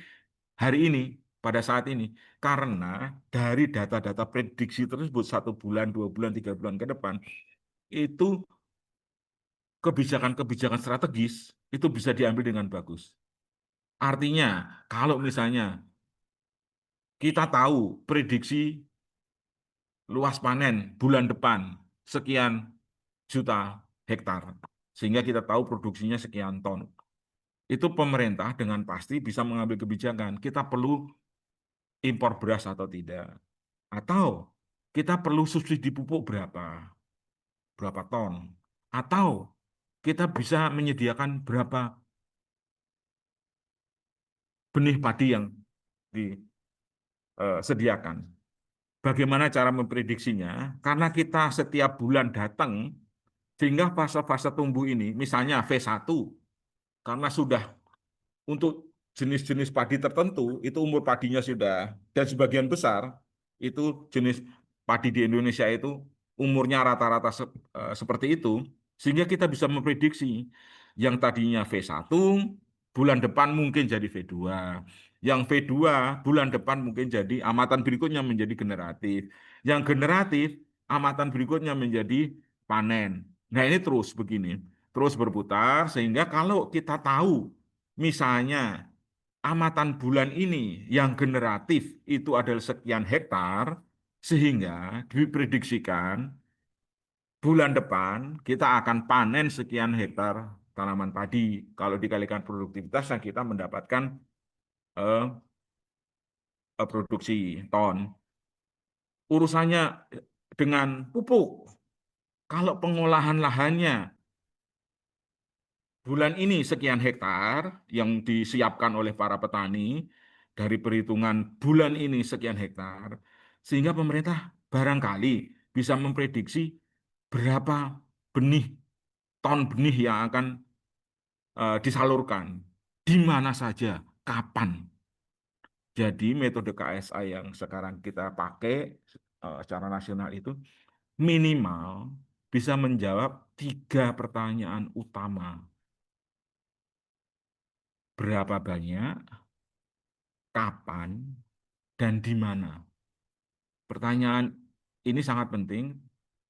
hari ini, pada saat ini. Karena dari data-data prediksi tersebut 1 bulan, 2 bulan, 3 bulan ke depan, itu kebijakan-kebijakan strategis itu bisa diambil dengan bagus. Artinya, kalau misalnya kita tahu prediksi luas panen bulan depan sekian juta hektar, sehingga kita tahu produksinya sekian ton. Itu pemerintah dengan pasti bisa mengambil kebijakan. Kita perlu impor beras atau tidak. Atau kita perlu subsidi pupuk berapa ton. Atau kita bisa menyediakan berapa benih padi yang disediakan. Bagaimana cara memprediksinya? Karena kita setiap bulan datang, sehingga fase-fase tumbuh ini, misalnya V1, karena sudah untuk jenis-jenis padi tertentu, itu umur padinya sudah, dan sebagian besar, itu jenis padi di Indonesia itu umurnya rata-rata seperti itu, sehingga kita bisa memprediksi yang tadinya V1, bulan depan mungkin jadi V2, yang V2 bulan depan mungkin jadi amatan berikutnya menjadi generatif, yang generatif amatan berikutnya menjadi panen. Nah ini terus begini, terus berputar sehingga kalau kita tahu misalnya amatan bulan ini yang generatif itu adalah sekian hektar, sehingga diprediksikan bulan depan kita akan panen sekian hektar tanaman padi. Kalau dikalikan produktivitas, kita mendapatkan eh, produksi ton. Urusannya dengan pupuk, kalau pengolahan lahannya bulan ini sekian hektar yang disiapkan oleh para petani dari perhitungan bulan ini sekian hektar, sehingga pemerintah barangkali bisa memprediksi berapa benih, ton benih yang akan disalurkan, di mana saja, kapan. Jadi metode KSA yang sekarang kita pakai secara nasional itu minimal bisa menjawab 3 pertanyaan utama. Berapa banyak, kapan, dan di mana. Pertanyaan ini sangat penting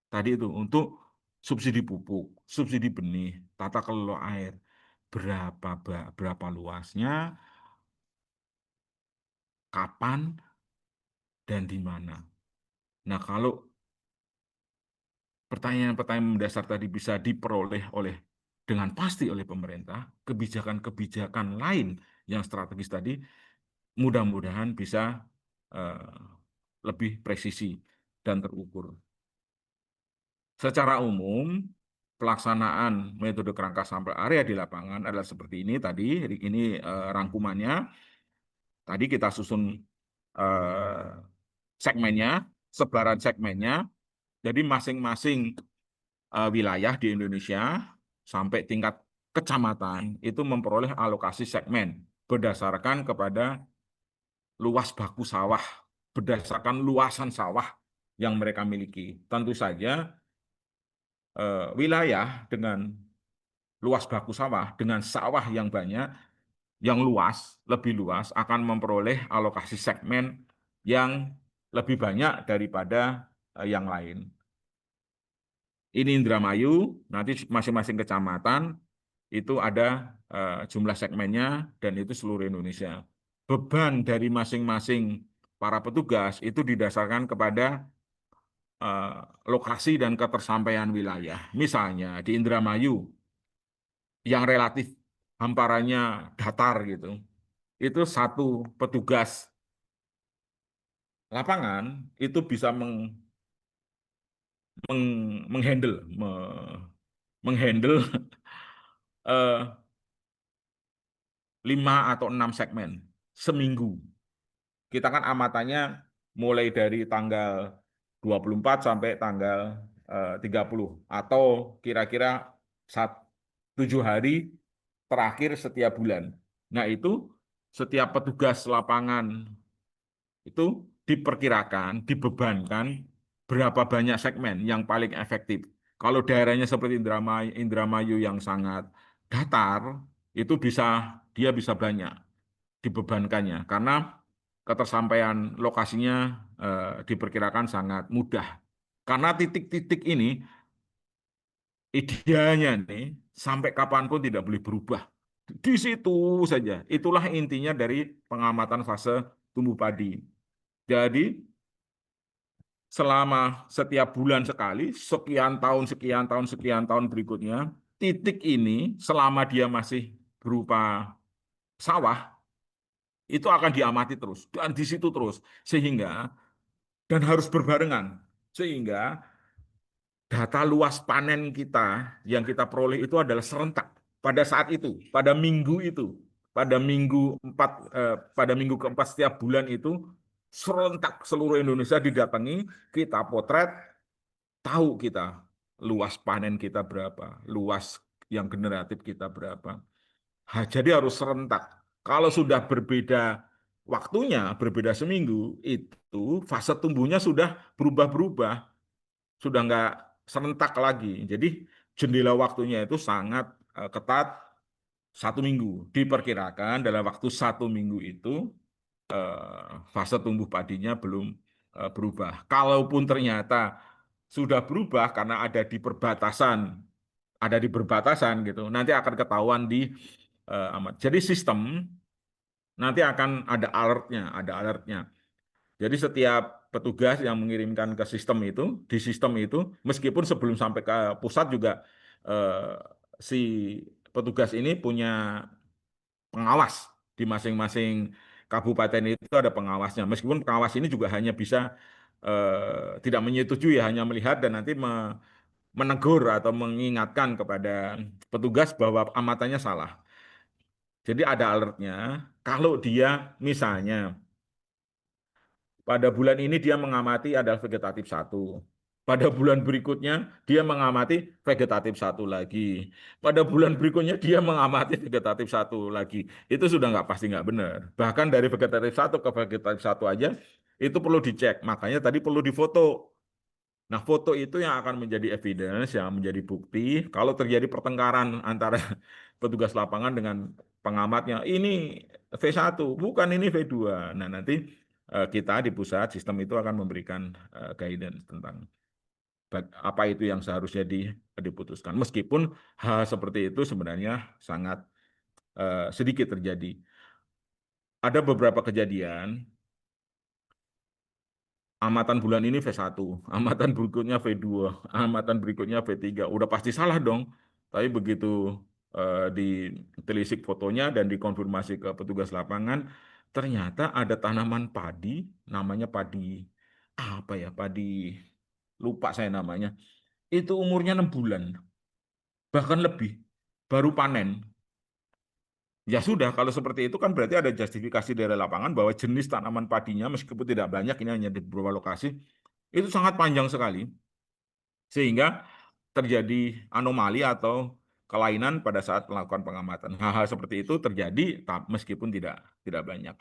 tadi itu untuk subsidi pupuk, subsidi benih, tata kelola air, berapa luasnya, kapan, dan di mana. Nah, kalau pertanyaan-pertanyaan mendasar tadi bisa diperoleh dengan pasti oleh pemerintah, kebijakan-kebijakan lain yang strategis tadi mudah-mudahan bisa eh, lebih presisi dan terukur. Secara umum, pelaksanaan metode kerangka sampel area di lapangan adalah seperti ini tadi. Ini rangkumannya. Tadi kita susun eh, segmennya, sebaran segmennya. Jadi masing-masing wilayah di Indonesia sampai tingkat kecamatan itu memperoleh alokasi segmen berdasarkan kepada luas baku sawah, berdasarkan luasan sawah yang mereka miliki. Tentu saja wilayah dengan luas baku sawah, dengan sawah yang banyak, yang luas, lebih luas, akan memperoleh alokasi segmen yang lebih banyak daripada yang lain. Ini Indramayu, nanti masing-masing kecamatan itu ada jumlah segmennya dan itu seluruh Indonesia. Beban dari masing-masing para petugas itu didasarkan kepada lokasi dan ketersampaian wilayah. Misalnya di Indramayu yang relatif hamparannya datar gitu, itu satu petugas lapangan itu bisa menghandle menghandle 5 atau 6 segmen seminggu. Kita kan amatannya mulai dari tanggal 24 sampai tanggal 30 atau kira-kira 7 hari terakhir setiap bulan. Nah, itu setiap petugas lapangan itu diperkirakan, dibebankan berapa banyak segmen yang paling efektif. Kalau daerahnya seperti Indramayu yang sangat datar, itu dia bisa banyak dibebankannya karena ketersampaian lokasinya diperkirakan sangat mudah. Karena titik-titik ini idealnya nih sampai kapanpun tidak boleh berubah. Di situ saja. Itulah intinya dari pengamatan fase tumbuh padi. Jadi selama setiap bulan sekali, sekian tahun, sekian tahun, sekian tahun berikutnya, titik ini selama dia masih berupa sawah, itu akan diamati terus. Dan di situ terus. Dan harus berbarengan. Sehingga data luas panen kita yang kita peroleh itu adalah serentak. Pada saat itu, pada minggu itu, pada minggu keempat setiap bulan itu, serentak seluruh Indonesia didatangi, kita potret, tahu kita luas panen kita berapa, luas yang generatif kita berapa. Jadi harus serentak. Kalau sudah berbeda waktunya, berbeda seminggu, itu fase tumbuhnya sudah berubah-berubah, sudah nggak serentak lagi. Jadi jendela waktunya itu sangat ketat, 1 minggu. Diperkirakan dalam waktu 1 minggu itu fase tumbuh padinya belum berubah. Kalaupun ternyata sudah berubah karena ada di perbatasan gitu, nanti akan ketahuan di amat. Jadi sistem nanti akan ada alertnya. Jadi setiap petugas yang mengirimkan ke sistem itu, di sistem itu, meskipun sebelum sampai ke pusat juga eh, si petugas ini punya pengawas di masing-masing kabupaten itu ada pengawasnya. Meskipun pengawas ini juga hanya bisa tidak menyetujui, hanya melihat dan nanti menegur atau mengingatkan kepada petugas bahwa amatannya salah. Jadi ada alertnya. Kalau dia misalnya pada bulan ini dia mengamati adalah vegetatif 1. Pada bulan berikutnya dia mengamati vegetatif 1 lagi. Pada bulan berikutnya dia mengamati vegetatif 1 lagi. Itu sudah pasti nggak benar. Bahkan dari vegetatif 1 ke vegetatif 1 aja itu perlu dicek. Makanya tadi perlu difoto. Nah, foto itu yang akan menjadi evidence, yang menjadi bukti kalau terjadi pertengkaran antara petugas lapangan dengan pengamatnya. Ini V1, bukan ini V2. Nah, nanti kita di pusat sistem itu akan memberikan guidance tentang apa itu yang seharusnya diputuskan. Meskipun hal seperti itu sebenarnya sangat sedikit terjadi. Ada beberapa kejadian amatan bulan ini V1, amatan berikutnya V2, amatan berikutnya V3. Udah pasti salah dong. Tapi begitu ditelisik fotonya dan dikonfirmasi ke petugas lapangan, ternyata ada tanaman padi, namanya padi apa ya, padi lupa saya namanya. Itu umurnya 6 bulan, bahkan lebih, baru panen. Ya sudah, kalau seperti itu kan berarti ada justifikasi dari lapangan bahwa jenis tanaman padinya meskipun tidak banyak, ini hanya di beberapa lokasi, itu sangat panjang sekali, sehingga terjadi anomali atau kelainan pada saat melakukan pengamatan. Hal-hal seperti itu terjadi meskipun tidak banyak.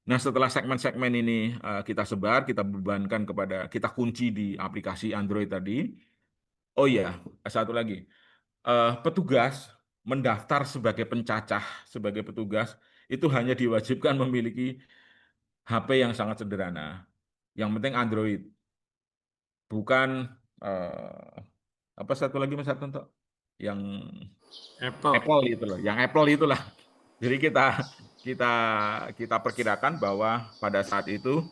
Nah, setelah segmen-segmen ini kita sebar, kita bebankan kita kunci di aplikasi Android tadi. Oh iya, satu lagi. Petugas mendaftar sebagai pencacah, sebagai petugas, itu hanya diwajibkan memiliki HP yang sangat sederhana. Yang penting Android, bukan eh, apa satu lagi Mas Hartanto? Yang Apple. Apple itu loh, yang Apple itulah. Jadi kita kita perkirakan bahwa pada saat itu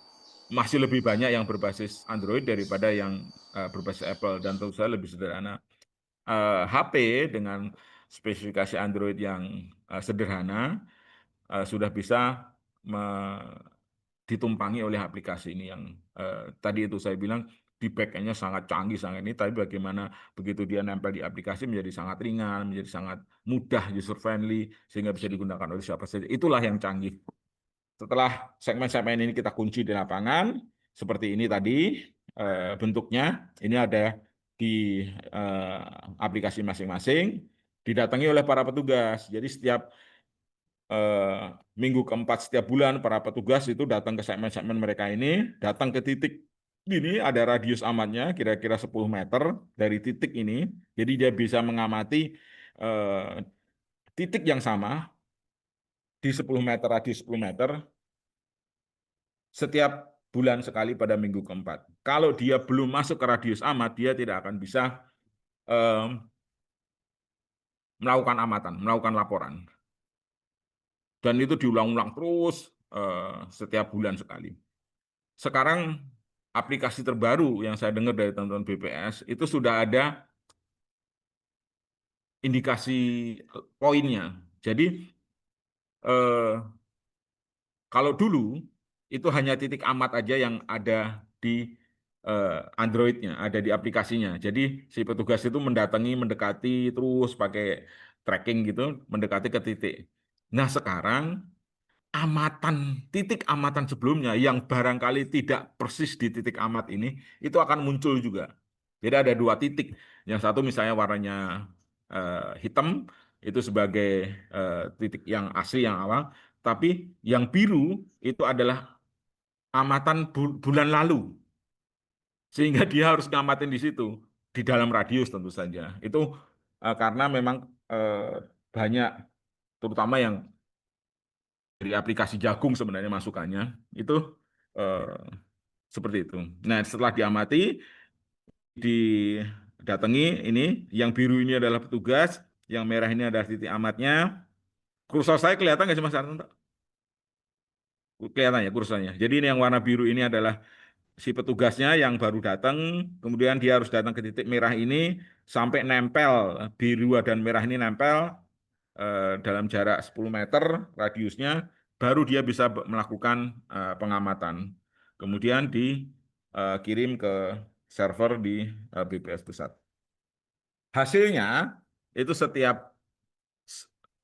masih lebih banyak yang berbasis Android daripada yang berbasis Apple dan tentu saja lebih sederhana. HP dengan spesifikasi Android yang sederhana sudah bisa ditumpangi oleh aplikasi ini yang tadi itu saya bilang di back-endnya sangat canggih sangat ini, tapi bagaimana begitu dia nempel di aplikasi menjadi sangat ringan, menjadi sangat mudah, user friendly, sehingga bisa digunakan oleh siapa saja. Itulah yang canggih. Setelah segmen-segmen ini kita kunci di lapangan, seperti ini tadi bentuknya, ini ada di aplikasi masing-masing, didatangi oleh para petugas. Jadi setiap minggu keempat setiap bulan para petugas itu datang ke segmen-segmen mereka ini, datang ke titik Gini, ada radius amatnya kira-kira 10 meter dari titik ini. Jadi dia bisa mengamati eh, titik yang sama di 10 meter, radius 10 meter setiap bulan sekali pada minggu keempat. Kalau dia belum masuk ke radius amat, dia tidak akan bisa eh, melakukan amatan, melakukan laporan. Dan itu diulang-ulang terus setiap bulan sekali. Sekarang aplikasi terbaru yang saya dengar dari teman-teman BPS itu sudah ada indikasi poinnya. Jadi eh, kalau dulu itu hanya titik amat aja yang ada di Android-nya, ada di aplikasinya. Jadi si petugas itu mendatangi, mendekati terus pakai tracking gitu, mendekati ke titik. Nah sekarang amatan titik amatan sebelumnya yang barangkali tidak persis di titik amat ini itu akan muncul juga. Jadi ada dua titik. Yang satu misalnya warnanya hitam itu sebagai titik yang asli yang awal, tapi yang biru itu adalah amatan bulan lalu. Sehingga dia harus ngamatin di situ di dalam radius tentu saja. Itu karena memang banyak terutama yang dari aplikasi jagung sebenarnya masukannya itu eh, seperti itu. Nah, setelah diamati, didatangi ini, yang biru ini adalah petugas, yang merah ini adalah titik amatnya. Kursor saya kelihatan nggak sih Mas Arnto? Kelihatan ya kursornya. Jadi ini yang warna biru ini adalah si petugasnya yang baru datang, kemudian dia harus datang ke titik merah ini sampai nempel, biru dan merah ini nempel dalam jarak 10 meter radiusnya, baru dia bisa melakukan pengamatan. Kemudian dikirim ke server di BPS Pusat. Hasilnya itu setiap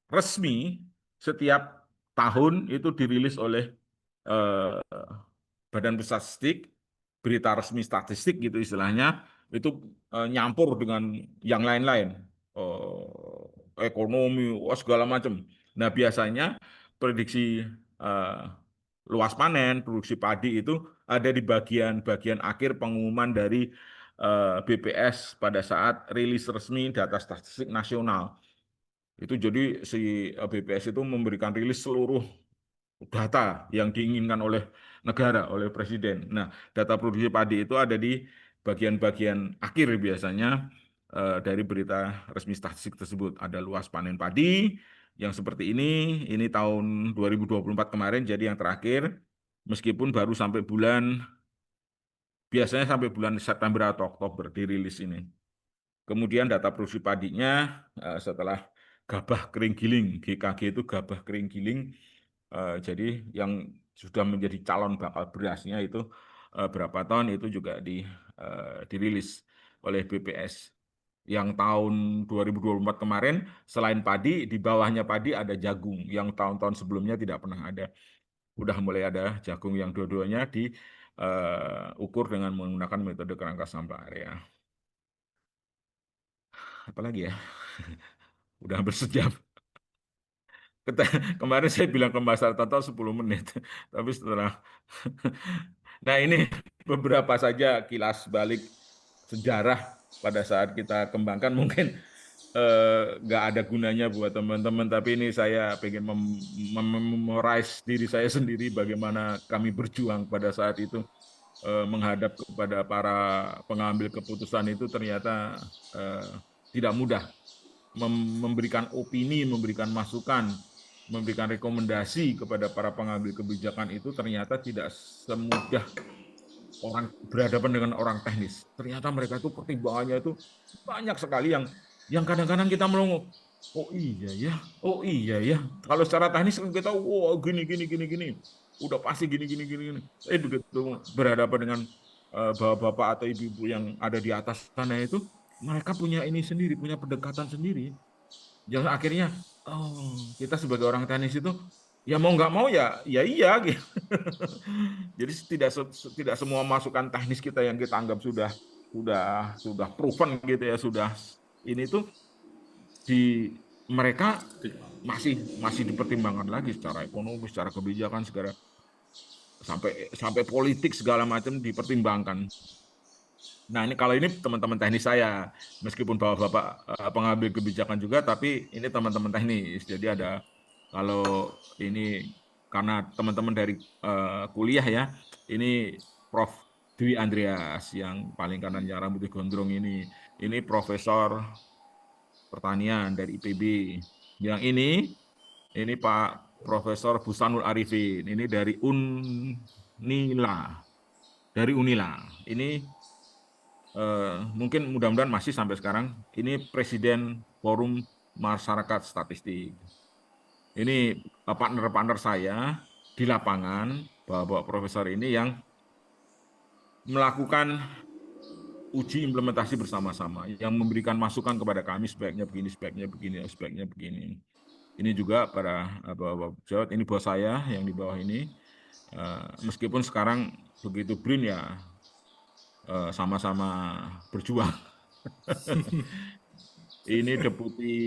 resmi, setiap tahun itu dirilis oleh eh, Badan Pusat Statistik, berita resmi statistik gitu istilahnya, itu nyampur dengan yang lain-lain, ekonomi, segala macam. Nah biasanya prediksi eh, luas panen, produksi padi itu ada di bagian-bagian akhir pengumuman dari BPS pada saat rilis resmi data statistik nasional. Itu jadi si BPS itu memberikan rilis seluruh data yang diinginkan oleh negara, oleh presiden. Nah, data produksi padi itu ada di bagian-bagian akhir biasanya dari berita resmi statistik tersebut. Ada luas panen padi yang seperti ini tahun 2024 kemarin jadi yang terakhir, meskipun baru sampai biasanya sampai bulan September atau Oktober dirilis ini. Kemudian data produksi padinya setelah gabah kering giling, GKG itu gabah kering giling, jadi yang sudah menjadi calon bakal berasnya itu berapa ton itu juga dirilis oleh BPS. Yang tahun 2024 kemarin selain padi, di bawahnya padi ada jagung yang tahun-tahun sebelumnya tidak pernah ada. Udah mulai ada jagung yang dua-duanya diukur dengan menggunakan metode kerangka sampah area. Apalagi ya, udah hampir sejam. Kemarin saya bilang ke Mbak Sartanto 10 menit, tapi setelah nah ini beberapa saja kilas balik sejarah pada saat kita kembangkan mungkin nggak ada gunanya buat teman-teman, tapi ini saya pengen memorize diri saya sendiri bagaimana kami berjuang pada saat itu menghadap kepada para pengambil keputusan itu ternyata eh, tidak mudah memberikan opini, memberikan masukan, memberikan rekomendasi kepada para pengambil kebijakan itu ternyata tidak semudah orang berhadapan dengan orang teknis. Ternyata mereka itu pertimbangannya itu banyak sekali yang kadang-kadang kita melongo. Oh iya ya, oh iya ya. Kalau secara teknis kan kita, wow gini gini gini gini, udah pasti gini gini gini gini. Begitu berhadapan dengan bapak-bapak atau ibu-ibu yang ada di atas sana itu, mereka punya ini sendiri, punya pendekatan sendiri. Yang akhirnya, oh kita sebagai orang teknis itu ya mau nggak mau ya iya gitu. Jadi tidak semua masukan teknis kita yang kita anggap sudah proven gitu ya, sudah ini tuh di mereka masih masih dipertimbangkan lagi secara ekonomi, secara kebijakan segala. sampai politik segala macam dipertimbangkan. Nah, ini kalau ini teman-teman teknis saya, meskipun bapak-bapak pengambil kebijakan juga, tapi ini teman-teman teknis. Jadi ada, kalau ini karena teman-teman dari kuliah ya, ini Prof. Dwi Andreas yang paling kanannya rambutnya gondrong ini Profesor Pertanian dari IPB. Yang ini Pak Profesor Busanul Arifin, ini dari Unila, dari Unila. Ini mungkin mudah-mudahan masih sampai sekarang. Ini Presiden Forum Masyarakat Statistik. Ini partner-partner saya di lapangan, bapak profesor ini yang melakukan uji implementasi bersama-sama, yang memberikan masukan kepada kami sebaiknya begini, sebaiknya begini, sebaiknya begini. Ini juga para bapak-bapak pejabat, ini bos saya yang di bawah ini, meskipun sekarang begitu BRIN ya sama-sama berjuang. Ini deputi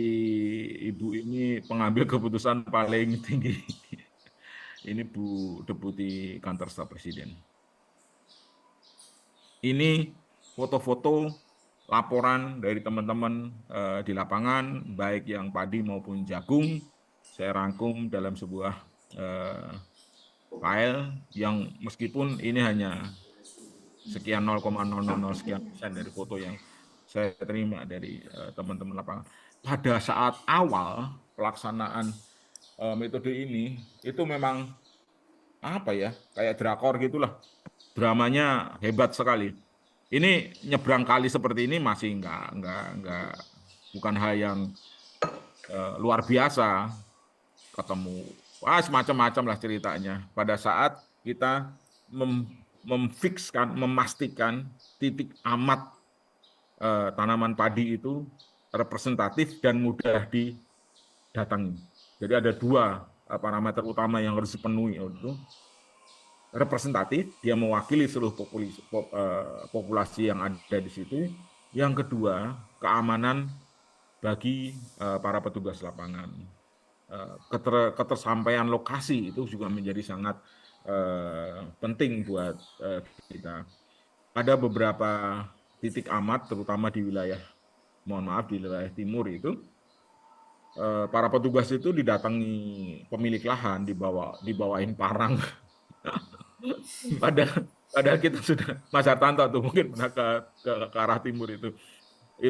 ibu ini pengambil keputusan paling tinggi. Ini Bu Deputi Kantor Staf Presiden. Ini foto-foto laporan dari teman-teman di lapangan, baik yang padi maupun jagung, saya rangkum dalam sebuah file yang meskipun ini hanya sekian 0,000 sekian persen dari foto yang saya terima dari teman-teman lapangan. Pada saat awal pelaksanaan metode ini, itu memang apa ya, kayak drakor gitulah. Dramanya hebat sekali. Ini nyebrang kali seperti ini masih enggak bukan hal yang luar biasa. Ketemu semacam-macam lah ceritanya. Pada saat kita memfikskan, memastikan titik amat tanaman padi itu representatif dan mudah didatangi. Jadi ada dua parameter utama yang harus dipenuhi, itu representatif, dia mewakili seluruh populasi yang ada di situ. Yang kedua, keamanan bagi para petugas lapangan. Ketersampaian lokasi itu juga menjadi sangat penting buat kita. Ada beberapa titik amat, terutama di wilayah, mohon maaf, di wilayah timur itu, para petugas itu didatangi pemilik lahan, dibawain parang. Padahal kita sudah, Mas Hartanto tuh mungkin pernah ke arah timur itu.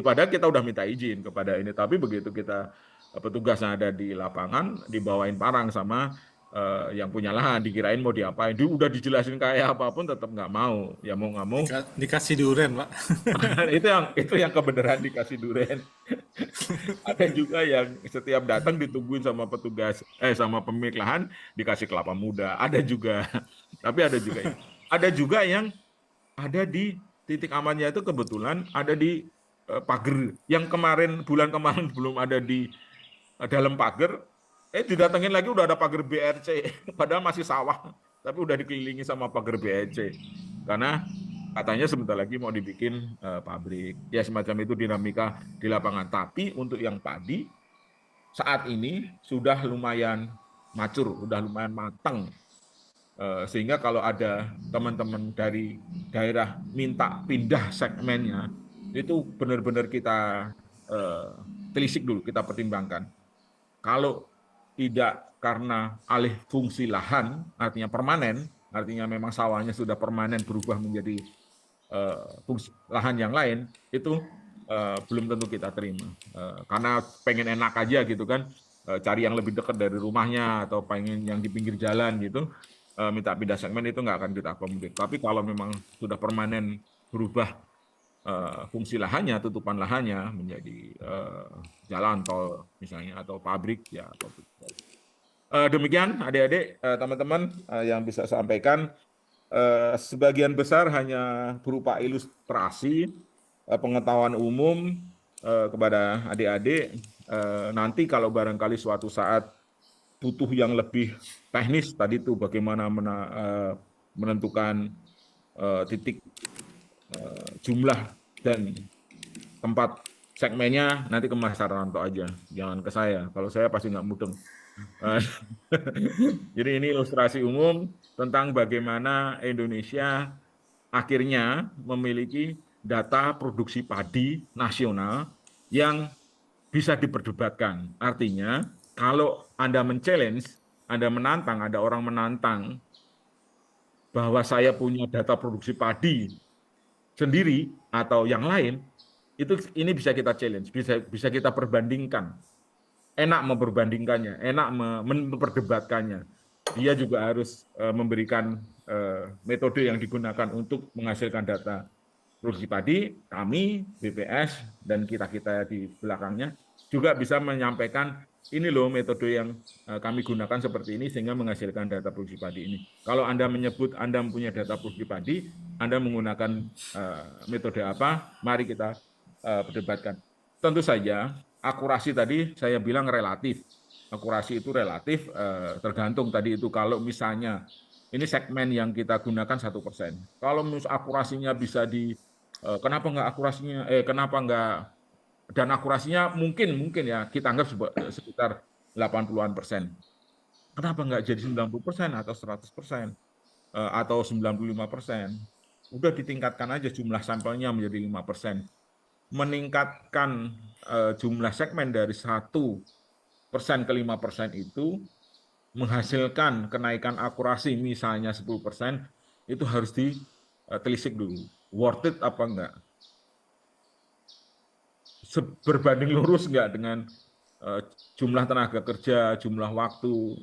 Padahal kita udah minta izin kepada ini, tapi begitu kita petugas yang ada di lapangan dibawain parang sama yang punya lahan, dikirain mau diapain, udah dijelasin kayak apapun tetap nggak mau, ya mau nggak mau. Dikasih durian, Pak. itu yang kebenaran dikasih durian. Ada juga yang setiap datang ditungguin sama petugas, sama pemilik lahan dikasih kelapa muda. Ada juga, tapi ada juga yang ada di titik amannya itu kebetulan ada di pagar. Yang bulan kemarin belum ada di dalam pagar, didatengin lagi udah ada pagar BRC, padahal masih sawah, tapi udah dikelilingi sama pagar BRC. Karena katanya sebentar lagi mau dibikin pabrik. Ya semacam itu dinamika di lapangan. Tapi untuk yang padi, saat ini sudah lumayan macur, sudah lumayan matang. Sehingga kalau ada teman-teman dari daerah minta pindah segmennya, itu benar-benar kita telisik dulu, kita pertimbangkan. Kalau tidak karena alih fungsi lahan, artinya permanen, artinya memang sawahnya sudah permanen berubah menjadi fungsi lahan yang lain, itu belum tentu kita terima. Karena pengen enak aja gitu kan, cari yang lebih dekat dari rumahnya atau pengen yang di pinggir jalan gitu, minta pindah segmen itu nggak akan kita akomodir. Tapi kalau memang sudah permanen berubah fungsi lahannya, tutupan lahannya menjadi jalan tol misalnya atau pabrik ya. Demikian adik-adik, teman-teman yang bisa sampaikan. Sebagian besar hanya berupa ilustrasi pengetahuan umum kepada adik-adik. Nanti kalau barangkali suatu saat butuh yang lebih teknis tadi itu bagaimana menentukan titik jumlah dan tempat segmennya, nanti ke Mas Hartanto aja, jangan ke saya. Kalau saya pasti nggak mudeng. Eh, Jadi ini ilustrasi umum tentang bagaimana Indonesia akhirnya memiliki data produksi padi nasional yang bisa diperdebatkan. Artinya, kalau Anda men-challenge, Anda menantang, ada orang menantang bahwa saya punya data produksi padi sendiri atau yang lain, itu ini bisa kita challenge, bisa kita perbandingkan. Enak memperbandingkannya, enak memperdebatkannya. Dia juga harus memberikan metode yang digunakan untuk menghasilkan data produksi padi. Kami, BPS, dan kita-kita di belakangnya juga bisa menyampaikan ini loh metode yang kami gunakan seperti ini sehingga menghasilkan data produksi padi ini. Kalau Anda menyebut Anda mempunyai data produksi padi, Anda menggunakan metode apa? Mari kita perdebatkan. Tentu saja akurasi tadi saya bilang relatif. Akurasi itu relatif tergantung tadi itu kalau misalnya ini segmen yang kita gunakan 1%. Kalau akurasinya bisa kenapa nggak akurasinya kenapa nggak dan akurasinya mungkin ya kita anggap sekitar 80-an%. Kenapa nggak jadi 90% atau 100% atau 95%? Udah ditingkatkan aja jumlah sampelnya menjadi 5%. Meningkatkan jumlah segmen dari 1% ke 5% itu menghasilkan kenaikan akurasi misalnya 10%, itu harus ditelisik dulu. Worth it apa enggak? Berbanding lurus enggak dengan jumlah tenaga kerja, jumlah waktu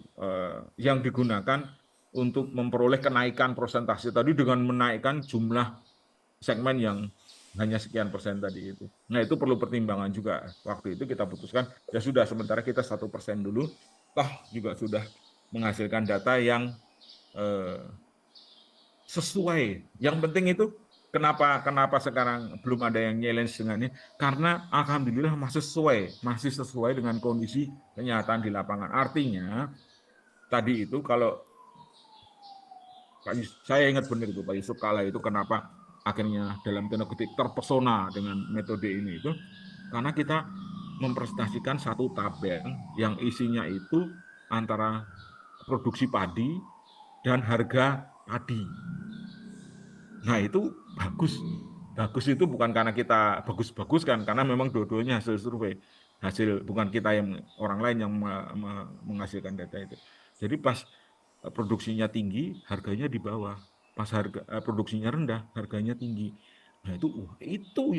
yang digunakan untuk memperoleh kenaikan persentase tadi dengan menaikkan jumlah segmen yang hanya sekian persen tadi itu. Nah itu perlu pertimbangan juga. Waktu itu kita putuskan ya sudah sementara kita 1% dulu, toh juga sudah menghasilkan data yang sesuai. Yang penting itu kenapa sekarang belum ada yang challenge dengan ini? Karena alhamdulillah masih sesuai dengan kondisi kenyataan di lapangan. Artinya tadi itu kalau saya ingat benar itu Pak Yusuf Kala itu kenapa akhirnya dalam tanda kutip terpesona dengan metode ini itu karena kita mempresentasikan satu tabel yang isinya itu antara produksi padi dan harga padi. Nah itu bagus. Bagus itu bukan karena kita bagus-bagus kan, karena memang dua-duanya hasil survei. Hasil bukan kita yang orang lain yang menghasilkan data itu. Jadi pas produksinya tinggi, harganya di bawah. Pas produksinya rendah, harganya tinggi. Nah itu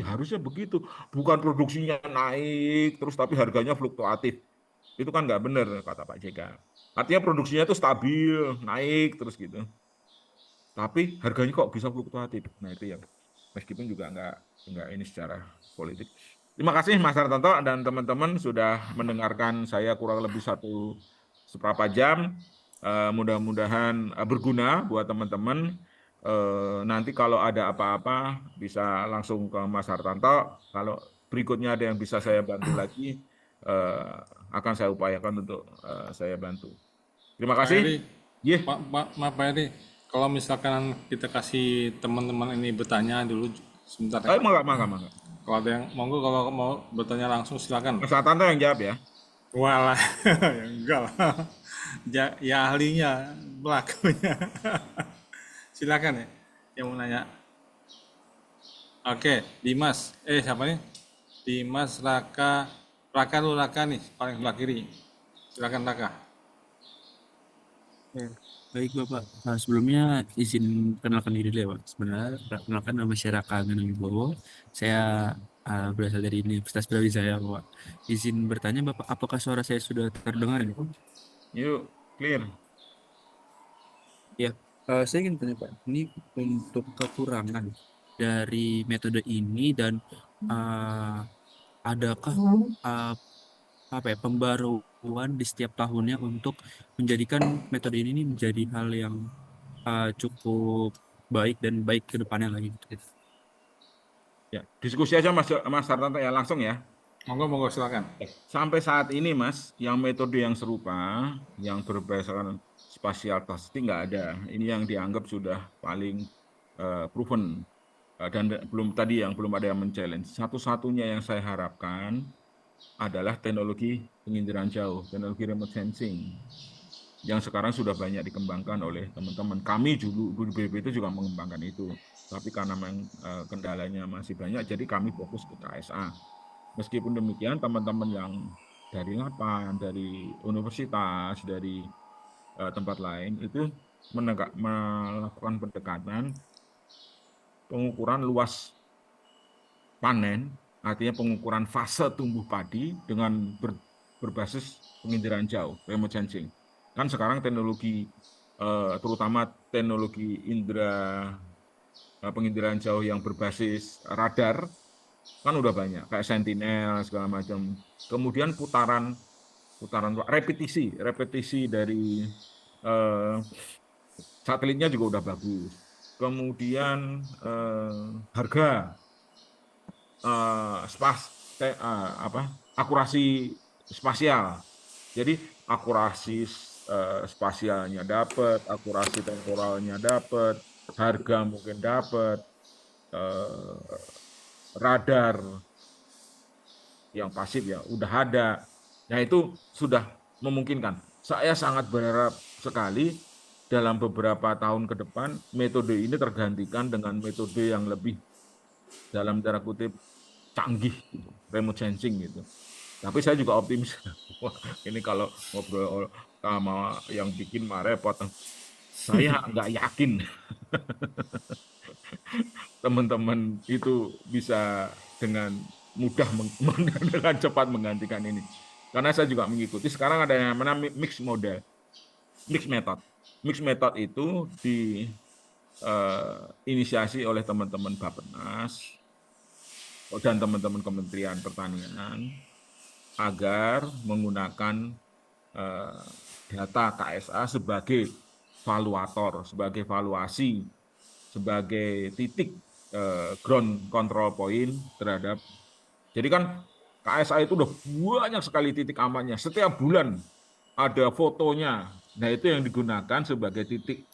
harusnya begitu. Bukan produksinya naik terus tapi harganya fluktuatif. Itu kan nggak benar kata Pak JK. Artinya produksinya itu stabil, naik terus gitu. Tapi harganya kok bisa fluktuatif. Nah itu yang meskipun juga nggak ini secara politik. Terima kasih Mas Hartanto dan teman-teman sudah mendengarkan saya kurang lebih seberapa jam. Mudah-mudahan berguna buat teman-teman. Nanti kalau ada apa-apa bisa langsung ke Mas Hartanto. Kalau berikutnya ada yang bisa saya bantu lagi, akan saya upayakan untuk saya bantu. Terima Pak Eri, kasih. Yeah. Maaf Pak Eri, kalau misalkan kita kasih teman-teman ini bertanya dulu sebentar ya Ayo, Pak. mangga. Kalau ada yang monggo kalau mau bertanya langsung silakan. Mas Hartanto yang jawab ya. Walah, ya enggak lah. Ya ahlinya, pelakunya. Silakan ya, yang mau nanya. Oke, Dimas. Siapa nih? Dimas Raka. Raka nih, paling sebelah kiri. Silakan Raka. Ya, baik Bapak. Sebelumnya izin kenalkan diri dulu ya Pak. Sebenarnya perkenalkan nama saya Raka Ganang Wibowo. Saya berasal dari Universitas Brawijaya Pak. Izin bertanya Bapak, apakah suara saya sudah terdengar ya Pak? Yuk, clear. Ya, saya ingin tanya Pak, ini untuk kekurangan dari metode ini dan uh, adakah uh, apa ya pembaruan di setiap tahunnya untuk menjadikan metode ini menjadi hal yang cukup baik dan baik ke depannya lagi gitu. Ya, diskusi aja Mas Hartanto ya langsung ya. Monggo silakan. Sampai saat ini Mas, yang metode yang serupa, yang berdasarkan spatial testing nggak ada. Ini yang dianggap sudah paling proven. Dan belum tadi yang belum ada yang men-challenge. Satu-satunya yang saya harapkan adalah teknologi penginderaan jauh, teknologi remote sensing yang sekarang sudah banyak dikembangkan oleh teman-teman. Kami dulu di BPP itu juga mengembangkan itu, tapi karena memang kendalanya masih banyak, jadi kami fokus ke KSA. Meskipun demikian, teman-teman yang dari Lapan, dari universitas, dari tempat lain itu melakukan pendekatan pengukuran luas panen, artinya pengukuran fase tumbuh padi dengan berbasis penginderaan jauh, remote sensing. Kan sekarang teknologi, terutama teknologi penginderaan jauh yang berbasis radar, kan udah banyak, kayak Sentinel, segala macam. Kemudian repetisi dari eh, satelitnya juga udah bagus. Kemudian harga akurasi spasial. Jadi akurasi spasialnya dapat, akurasi temporalnya dapat, harga mungkin dapat, eh, radar yang pasif ya udah ada. Nah itu sudah memungkinkan. Saya sangat berharap sekali dalam beberapa tahun ke depan metode ini tergantikan dengan metode yang lebih dalam tanda kutip canggih gitu, remote sensing gitu. Tapi saya juga optimis. Wah, ini kalau ngobrol sama yang bikin mah repot. Saya nggak yakin teman-teman itu bisa dengan mudah dengan cepat menggantikan ini. Karena saya juga mengikuti. Sekarang ada yang namanya mix model, mix method. Mix method itu diinisiasi oleh teman-teman Bappenas dan teman-teman Kementerian Pertanian agar menggunakan data KSA sebagai valuator, sebagai valuasi, sebagai titik ground control point terhadap. Jadi kan KSA itu udah banyak sekali titik amannya. Setiap bulan ada fotonya. Nah itu yang digunakan sebagai titik,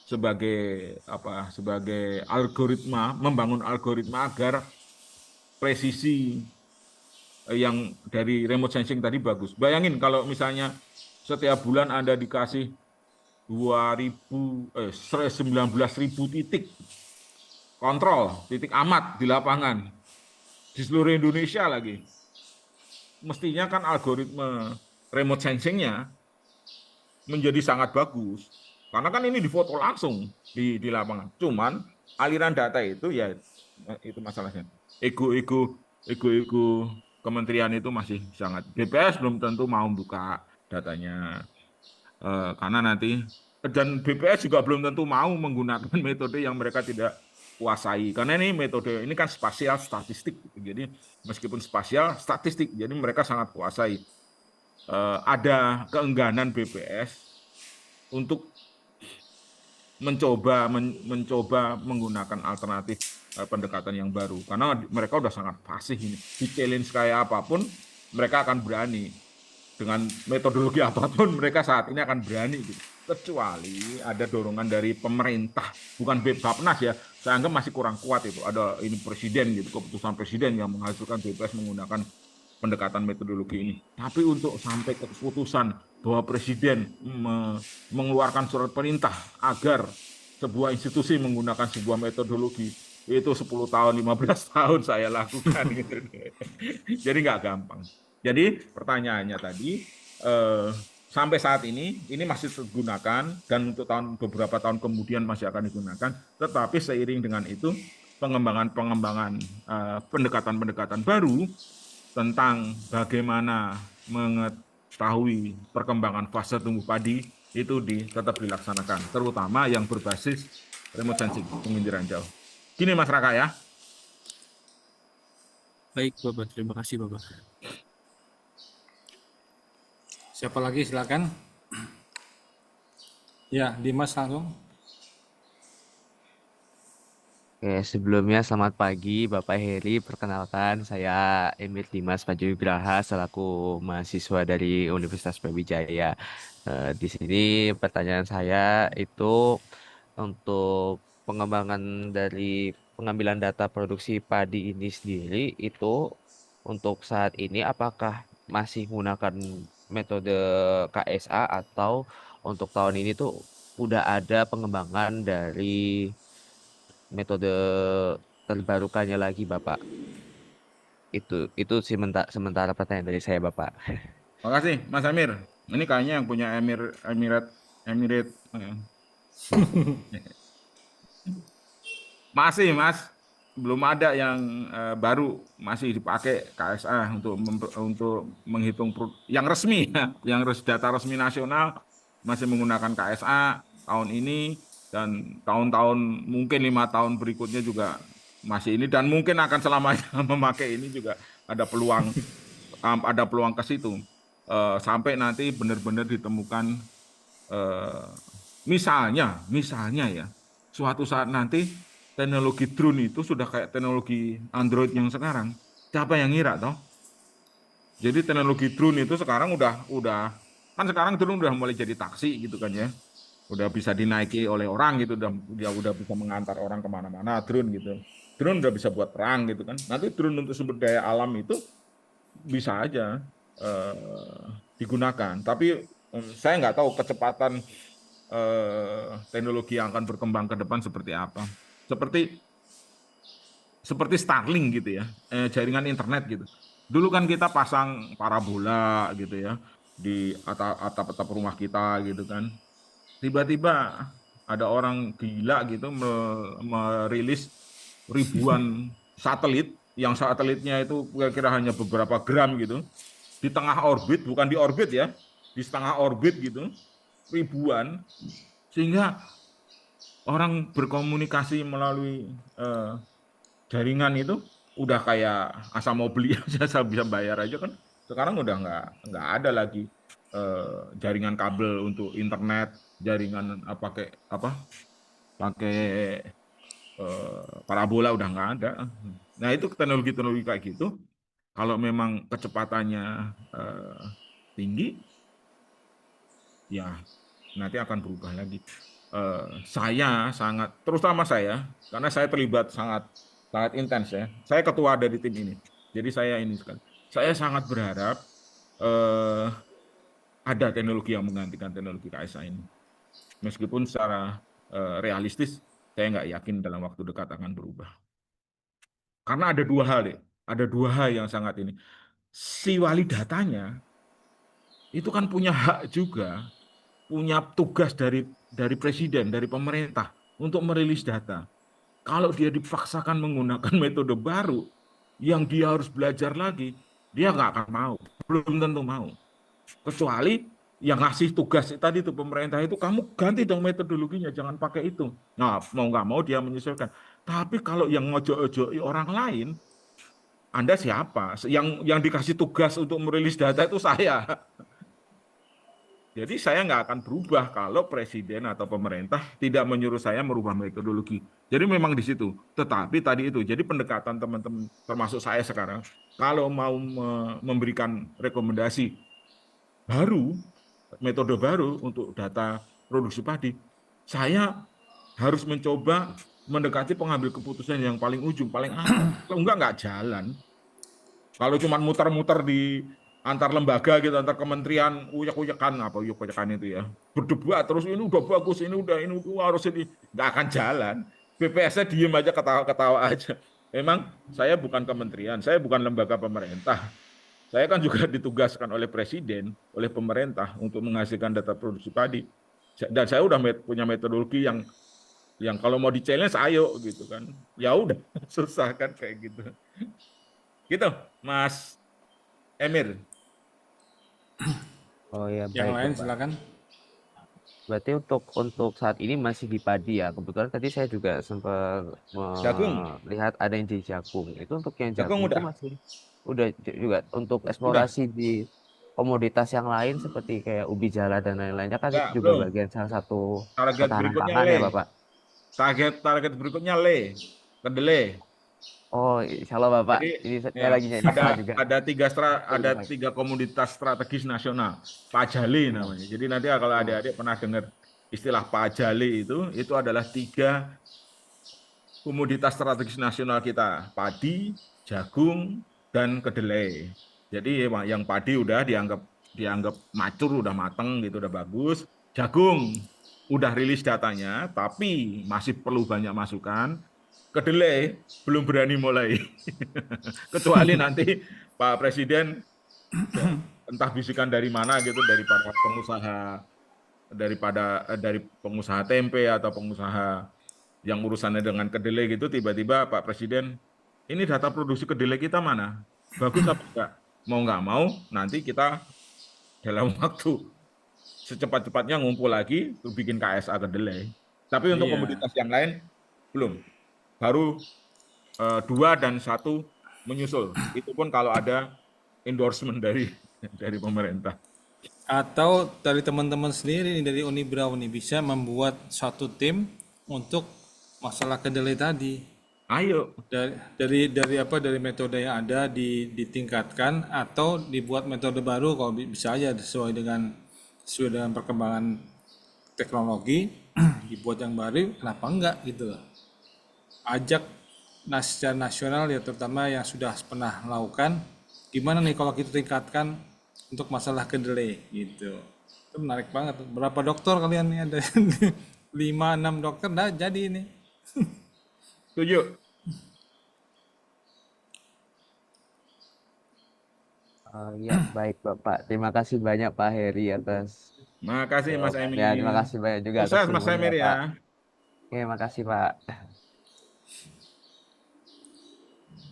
sebagai apa? Sebagai algoritma, membangun algoritma agar presisi yang dari remote sensing tadi bagus. Bayangin kalau misalnya setiap bulan Anda dikasih 19.000 titik kontrol, titik amat di lapangan, di seluruh Indonesia lagi. Mestinya kan algoritma remote sensingnya menjadi sangat bagus. Karena kan ini difoto langsung di lapangan. Cuman aliran data itu ya itu masalahnya. Ego kementerian itu masih sangat. BPS belum tentu mau buka datanya. Karena nanti dan BPS juga belum tentu mau menggunakan metode yang mereka tidak kuasai. Karena ini metode ini kan spasial statistik. Jadi meskipun spasial statistik, jadi mereka sangat kuasai. Ada keengganan BPS untuk mencoba menggunakan alternatif pendekatan yang baru karena mereka udah sangat fasih ini di challenge kayak apapun mereka akan berani dengan metodologi apapun mereka saat ini akan berani gitu. Kecuali ada dorongan dari pemerintah bukan Bappenas ya saya anggap masih kurang kuat itu ada ini presiden gitu keputusan presiden yang menghasilkan BPS menggunakan pendekatan metodologi ini. Tapi untuk sampai ke keputusan bahwa presiden mengeluarkan surat perintah agar sebuah institusi menggunakan sebuah metodologi itu 10 tahun, 15 tahun saya lakukan gitu. Jadi nggak gampang. Jadi pertanyaannya tadi sampai saat ini masih digunakan dan untuk beberapa tahun kemudian masih akan digunakan. Tetapi seiring dengan itu pengembangan pendekatan-pendekatan baru tentang bagaimana mengetahui perkembangan fase tumbuh padi itu tetap dilaksanakan, terutama yang berbasis remote sensing, penginderaan jauh. Gini Mas Raka ya. Baik, Bapak. Terima kasih, Bapak. Siapa lagi silakan. Ya, Dimas langsung. Oke, sebelumnya selamat pagi Bapak Heri. Perkenalkan, saya Emir Dimas Pajuwigraha selaku mahasiswa dari Universitas Brawijaya. Di sini pertanyaan saya itu untuk pengembangan dari pengambilan data produksi padi ini sendiri itu untuk saat ini apakah masih menggunakan metode KSA atau untuk tahun ini tuh udah ada pengembangan dari metode terbarukannya lagi, Bapak? Itu sementara pertanyaan dari saya, Bapak. Makasih, Mas Amir. Ini kayaknya yang punya Emirat. Masih, Mas. Belum ada yang baru masih dipakai KSA untuk menghitung yang resmi ya, data resmi nasional masih menggunakan KSA tahun ini dan tahun-tahun mungkin 5 tahun berikutnya juga masih ini dan mungkin akan selamanya memakai ini juga ada peluang ke situ. Sampai nanti benar-benar ditemukan misalnya ya suatu saat nanti teknologi drone itu sudah kayak teknologi Android yang sekarang. Siapa yang ngira toh? Jadi teknologi drone itu sekarang udah kan sekarang drone udah mulai jadi taksi gitu kan ya. Udah bisa dinaiki oleh orang gitu, dia udah bisa mengantar orang kemana-mana drone gitu. Drone udah bisa buat perang gitu kan. Nanti drone untuk sumber daya alam itu bisa aja digunakan. Tapi saya nggak tahu kecepatan teknologi yang akan berkembang ke depan seperti apa. Seperti Starlink gitu ya, jaringan internet gitu. Dulu kan kita pasang parabola gitu ya di atap-atap rumah kita gitu kan. Tiba-tiba ada orang gila gitu merilis ribuan satelit yang satelitnya itu kira-kira hanya beberapa gram gitu di tengah orbit, bukan di orbit ya, di setengah orbit gitu, ribuan, sehingga orang berkomunikasi melalui jaringan itu udah kayak asal mau beli aja, asal bisa bayar aja kan. Sekarang udah nggak ada lagi jaringan kabel untuk internet, jaringan pakai parabola udah nggak ada. Nah itu teknologi-teknologi kayak gitu, kalau memang kecepatannya tinggi, ya nanti akan berubah lagi. Saya sangat, terutama saya, karena saya terlibat sangat intens ya. Saya ketua dari tim ini, jadi saya ini sekali. Saya sangat berharap ada teknologi yang menggantikan teknologi KSA ini. Meskipun secara realistis, saya nggak yakin dalam waktu dekat akan berubah. Karena ada dua hal deh, ada dua hal yang sangat ini. Si wali datanya itu kan punya hak juga, punya tugas dari presiden, dari pemerintah untuk merilis data. Kalau dia dipaksakan menggunakan metode baru yang dia harus belajar lagi, dia nggak akan mau, belum tentu mau. Kecuali yang ngasih tugas tadi itu pemerintah itu, kamu ganti dong metodologinya, jangan pakai itu. Nah, mau nggak mau dia menyesuaikan. Tapi kalau yang ngojo-ojo orang lain, Anda siapa? Yang dikasih tugas untuk merilis data itu saya. Jadi saya nggak akan berubah kalau presiden atau pemerintah tidak menyuruh saya merubah metodologi. Jadi memang di situ. Tetapi tadi itu, jadi pendekatan teman-teman, termasuk saya sekarang, kalau mau memberikan rekomendasi baru, metode baru untuk data produksi padi, saya harus mencoba mendekati pengambil keputusan yang paling ujung, paling atas. Kalau nggak jalan. Kalau cuma muter-muter di antar lembaga gitu, antar kementerian, uyak-uyakan itu ya, berdebat terus, ini udah bagus, ini harus ini, nggak akan jalan. BPS-nya diem aja, ketawa-ketawa aja. Memang saya bukan kementerian, saya bukan lembaga pemerintah. Saya kan juga ditugaskan oleh presiden, oleh pemerintah untuk menghasilkan data produksi padi. Dan saya udah punya metodologi yang kalau mau di-challenge ayo gitu kan. Ya udah, susah kan kayak gitu. Gitu, Mas Emir. Oh ya, Yang baik, lain Bapak. silakan. Berarti untuk saat ini masih di padi ya. Kebetulan tadi saya juga sempat Jagung, melihat ada yang di jagung. Itu untuk yang jagung jagung itu udah. masih udah juga untuk Udah. eksplorasi di komoditas yang lain seperti kayak ubi jala dan lain-lainnya kan itu Enggak, juga belum. bagian salah satu Target ketahanan berikutnya pangan ya, le. Bapak. Target berikutnya le. Kedelai. Oh, insya Allah Bapak. Jadi Ini saya ya lagi nyari nafkah juga. ada tiga komoditas strategis nasional. Pajali namanya. Jadi nanti kalau adik-adik pernah dengar istilah pajali itu adalah tiga komoditas strategis nasional kita. Padi, jagung, dan kedelai. Jadi yang padi udah dianggap macur, udah mateng gitu, udah bagus. Jagung udah rilis datanya, tapi masih perlu banyak masukan. Kedelai belum berani mulai. Kecuali nanti Pak Presiden entah bisikan dari mana gitu, dari para pengusaha, dari pengusaha tempe atau pengusaha yang urusannya dengan kedelai gitu, tiba-tiba Pak Presiden, ini data produksi kedelai kita mana? Bagus apa enggak? Mau nggak mau, nanti kita dalam waktu secepat-cepatnya ngumpul lagi, tuh bikin KSA kedelai. Tapi untuk Iya. komoditas yang lain, belum. Baru 2 dan 1 menyusul. Itu pun kalau ada endorsement dari dari pemerintah. Atau dari teman-teman sendiri nih, dari Unibra nih bisa membuat satu tim untuk masalah kedelai tadi. Ayo, Dari metode yang ada ditingkatkan atau dibuat metode baru kalau bisa aja sesuai dengan perkembangan teknologi dibuat yang baru, kenapa enggak gitu loh. Ajak secara nasional ya, terutama yang sudah pernah melakukan, gimana nih kalau kita tingkatkan untuk masalah kedelai gitu. Itu menarik banget. Berapa dokter kalian nih ada? 5-6 dokter dah jadi ini. setuju. Ya, baik Bapak. Terima kasih banyak Pak Heri atas Makasih Mas jawabannya. Terima Emil. kasih banyak juga atas Sukses Mas ilmunya Emil ya. Pak. Oke, makasih Pak.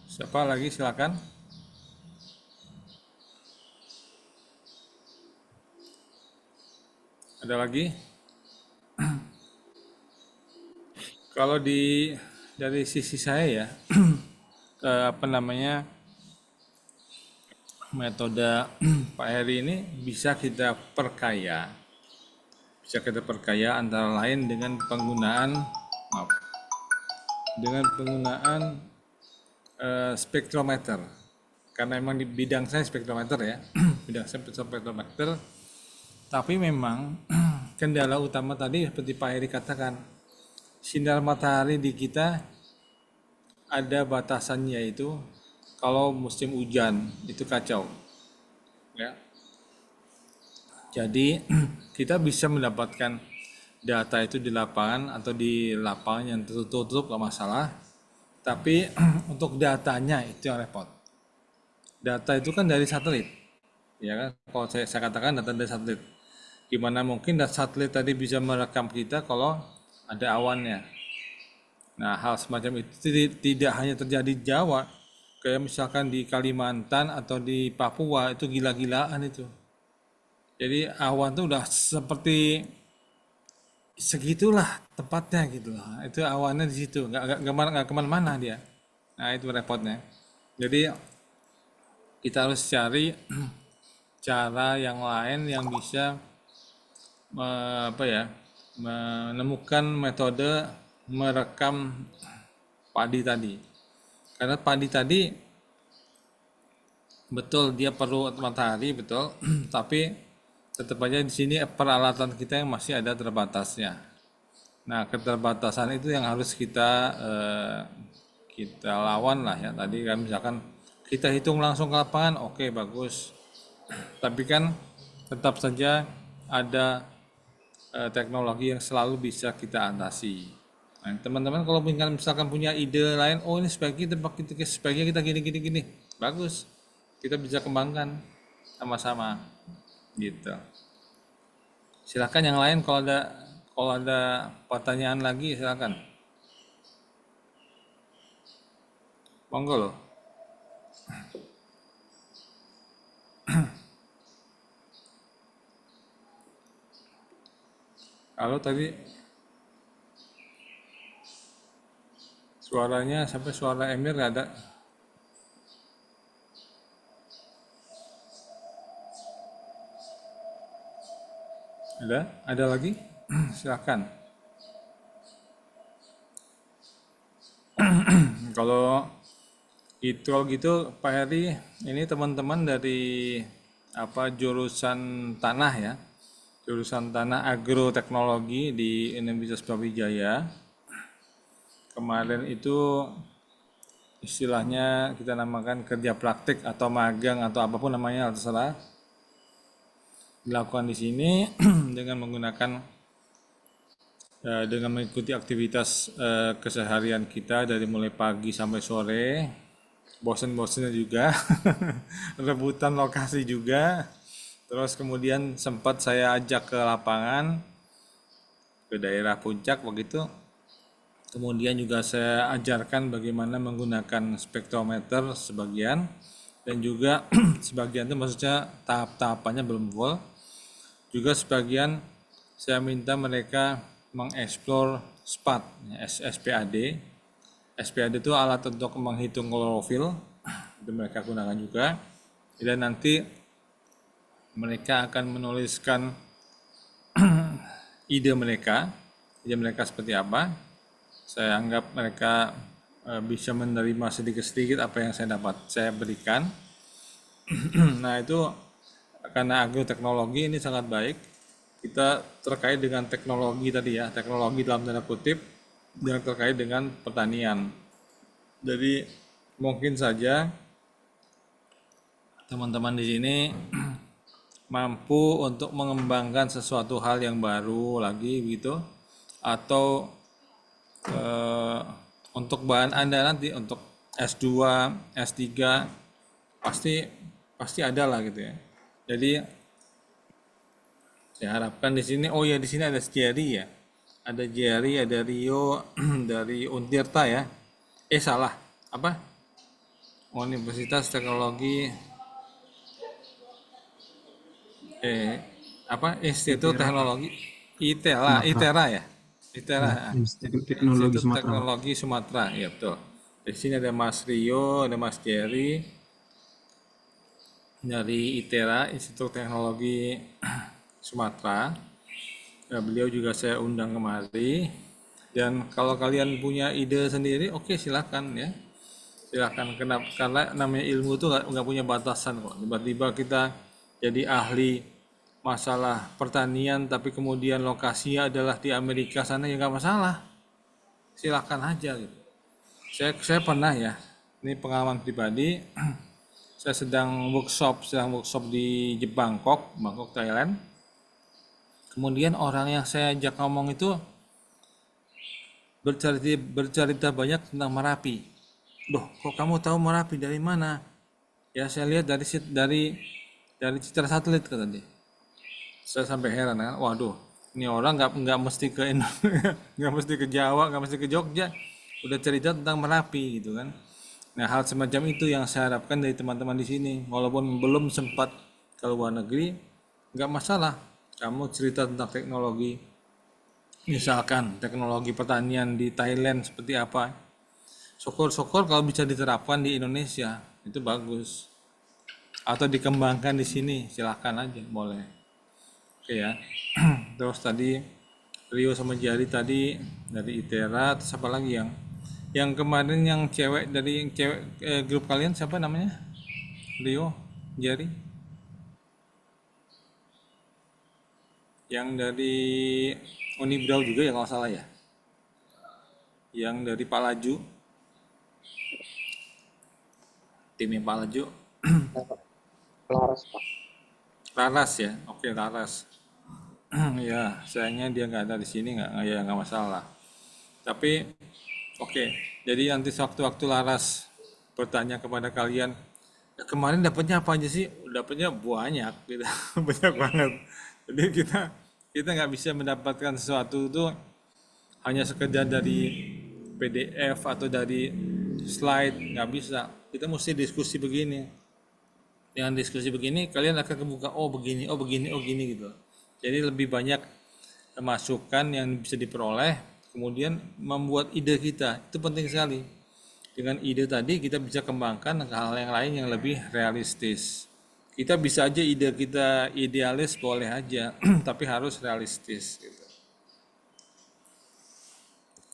Siapa lagi silakan. Ada lagi? Kalau dari sisi saya ya, apa namanya, metode Pak Heri ini bisa kita perkaya antara lain dengan penggunaan, maaf, dengan penggunaan spektrometer. Karena memang di bidang saya spektrometer ya, bidang saya spektrometer. Tapi memang kendala utama tadi seperti Pak Heri katakan, sinar matahari di kita ada batasannya, itu kalau musim hujan itu kacau ya. Jadi kita bisa mendapatkan data itu di lapangan atau di lapangan yang tertutup gak masalah, tapi untuk datanya itu yang repot. Data itu kan dari satelit ya kan, kalau saya katakan data dari satelit. Gimana mungkin satelit tadi bisa merekam kita kalau ada awannya. Nah, hal semacam itu tidak hanya terjadi di Jawa, kayak misalkan di Kalimantan atau di Papua itu gila-gilaan itu. Jadi awan tuh udah seperti segitulah tempatnya gitu loh. Itu awannya di situ, nggak kemana-mana dia. Nah, itu repotnya. Jadi kita harus cari cara yang lain yang bisa menemukan metode merekam padi tadi. Karena padi tadi betul dia perlu matahari betul, tapi tetap aja di sini peralatan kita yang masih ada terbatasnya. Nah, keterbatasan itu yang harus kita lawan lah ya. Tadi kan misalkan kita hitung langsung ke lapangan, oke, bagus. Tapi kan tetap saja ada teknologi yang selalu bisa kita atasi. Nah, teman-teman kalau misalkan punya ide lain, oh ini sebaiknya kita gini, bagus. Kita bisa kembangkan sama-sama gitu. Silakan yang lain, kalau ada pertanyaan lagi silakan. Monggo loh. Kalau tadi suaranya sampai suara Emir nggak ada. Ada lagi? Silakan. Kalau kalau gitu Pak Heri, ini teman-teman dari jurusan tanah ya, jurusan tanah agroteknologi di Universitas Brawijaya. Kemarin itu istilahnya kita namakan kerja praktik atau magang atau apapun namanya terserah, dilakukan di sini dengan mengikuti aktivitas keseharian kita dari mulai pagi sampai sore, bosen-bosennya juga, rebutan lokasi juga. Terus kemudian sempat saya ajak ke lapangan, ke daerah puncak begitu. Kemudian juga saya ajarkan bagaimana menggunakan spektrometer sebagian, dan juga sebagian itu maksudnya tahap-tahapannya belum full. Juga sebagian saya minta mereka mengeksplor SPAD, SPAD. SPAD itu alat untuk menghitung klorofil, itu mereka gunakan juga. Dan nanti mereka akan menuliskan ide mereka seperti apa. Saya anggap mereka bisa menerima sedikit-sedikit apa yang saya berikan. Nah itu karena agroteknologi ini sangat baik. Kita terkait dengan teknologi tadi ya, teknologi dalam tanda kutip yang terkait dengan pertanian. Jadi mungkin saja teman-teman di sini mampu untuk mengembangkan sesuatu hal yang baru lagi gitu, atau untuk bahan Anda nanti untuk S2, S3 pasti ada lah gitu ya. Jadi saya harapkan di sini, oh ya di sini ada Jerry ya. Ada Jerry, ada Rio dari Untirta ya. Salah. Apa? Universitas Teknologi Institut Teknologi ITERA ya. ITERA. Institut Teknologi Institut Sumatera. Teknologi Sumatera, ya betul. Di sini ada Mas Rio, ada Mas Jerry dari ITERA, Institut Teknologi Sumatera. Ya, beliau juga saya undang kemari. Dan kalau kalian punya ide sendiri, oke silakan ya. Silakan, karena namanya ilmu itu nggak punya batasan kok. Tiba-tiba kita jadi ahli masalah pertanian, tapi kemudian lokasinya adalah di Amerika sana, ya nggak masalah. Silakan aja gitu. Saya pernah ya, ini pengalaman pribadi. Saya sedang workshop di Bangkok, Thailand. Kemudian orang yang saya ajak ngomong itu bercerita banyak tentang Merapi. Loh, kok kamu tahu Merapi dari mana? Ya saya lihat dari citra satelit kata dia. Saya sampai heran kan, waduh, ini orang nggak mesti ke nggak mesti ke Jawa, nggak mesti ke Jogja, udah cerita tentang Merapi gitu kan. Nah hal semacam itu yang saya harapkan dari teman-teman di sini, walaupun belum sempat ke luar negeri, nggak masalah. Kamu cerita tentang teknologi, misalkan teknologi pertanian di Thailand seperti apa. Syukur-syukur kalau bisa diterapkan di Indonesia, itu bagus. Atau dikembangkan di sini, silakan aja, boleh. Oke ya. Terus tadi Rio sama Jari tadi dari ITERA, terus apa lagi yang kemarin yang cewek grup kalian siapa namanya? Rio, Jari? Yang dari Unibrau juga ya kalau salah ya. Yang dari Pak Laju, timnya Pak Laju. Laras, Pak. Laras ya, oke Laras. Ya, sayangnya dia nggak ada di sini, nggak masalah. Tapi oke, jadi nanti sewaktu-waktu Laras bertanya kepada kalian, kemarin dapatnya apa aja sih? Dapatnya banyak, gitu. Banyak banget. Jadi kita nggak bisa mendapatkan sesuatu itu hanya sekedar dari PDF atau dari slide, nggak bisa. Kita mesti diskusi begini. Dengan diskusi begini, kalian akan kebuka, oh begini, oh begini, oh gini gitu. Jadi lebih banyak masukan yang bisa diperoleh, kemudian membuat ide kita, itu penting sekali. Dengan ide tadi kita bisa kembangkan ke hal yang lain yang lebih realistis. Kita bisa aja ide kita idealis boleh aja, tapi harus realistis gitu.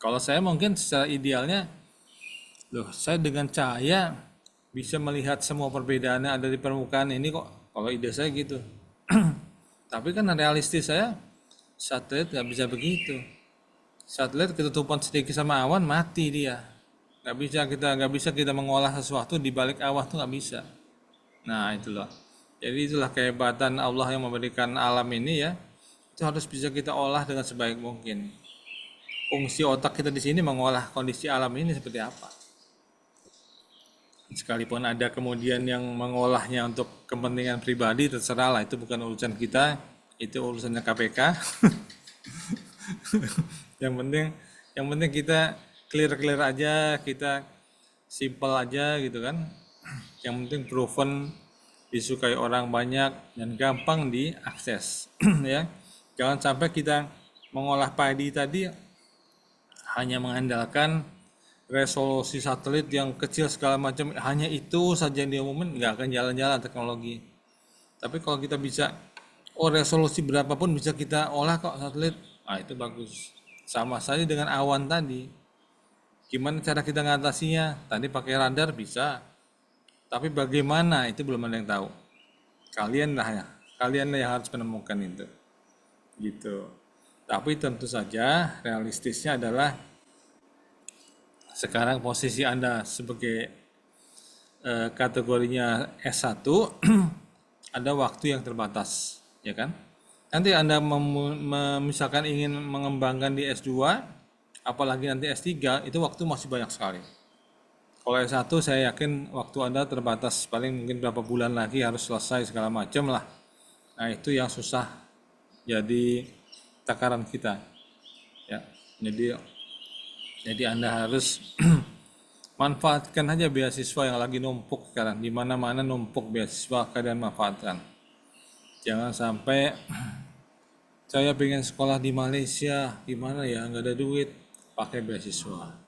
Kalau saya mungkin secara idealnya, saya dengan cahaya bisa melihat semua perbedaan yang ada di permukaan ini kok. Kalau ide saya gitu. Tapi kan realistis saya, satelit nggak bisa begitu. Satelit ketutupan sedikit sama awan mati dia. Nggak bisa kita mengolah sesuatu di balik awan tuh nggak bisa. Nah itulah. Jadi itulah kehebatan Allah yang memberikan alam ini ya. Itu harus bisa kita olah dengan sebaik mungkin. Fungsi otak kita di sini mengolah kondisi alam ini seperti apa. Sekalipun ada kemudian yang mengolahnya untuk kepentingan pribadi, terserah lah, itu bukan urusan kita, itu urusannya KPK. Yang penting, yang penting kita clear aja, kita simple aja gitu kan. Yang penting proven, disukai orang banyak dan gampang diakses, ya. Jangan sampai kita mengolah padi tadi hanya mengandalkan resolusi satelit yang kecil segala macam, hanya itu saja yang diumumin, nggak akan jalan-jalan teknologi. Tapi kalau kita bisa, resolusi berapapun bisa kita olah kok satelit, itu bagus. Sama saja dengan awan tadi. Gimana cara kita ngatasinya? Tadi pakai radar bisa, tapi bagaimana itu belum ada yang tahu. Kalian lah yang harus menemukan itu. Gitu. Tapi tentu saja realistisnya adalah sekarang posisi Anda sebagai kategorinya S1 ada waktu yang terbatas, ya kan? Nanti Anda misalkan ingin mengembangkan di S2, apalagi nanti S3, itu waktu masih banyak sekali. Kalau S1 saya yakin waktu Anda terbatas, paling mungkin berapa bulan lagi harus selesai segala macam lah. Nah, itu yang susah jadi takaran kita. Ya. Jadi Anda harus manfaatkan aja beasiswa yang lagi numpuk sekarang. Di mana-mana numpuk beasiswa, kalian manfaatkan. Jangan sampai saya pengen sekolah di Malaysia, gimana ya, nggak ada duit, pakai beasiswa.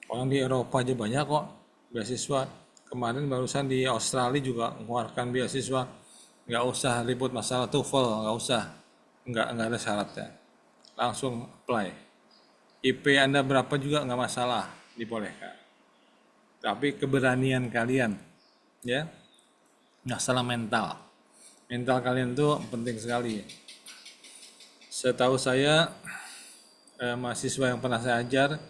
Orang di Eropa aja banyak kok beasiswa. Kemarin barusan di Australia juga mengeluarkan beasiswa. Nggak usah ribut masalah TOEFL, nggak usah. Nggak ada syaratnya. Langsung apply. IP Anda berapa juga nggak masalah, dibolehkan. Tapi keberanian kalian, ya, nggak salah mental. Mental kalian tuh penting sekali. Setahu saya, mahasiswa yang pernah saya ajar,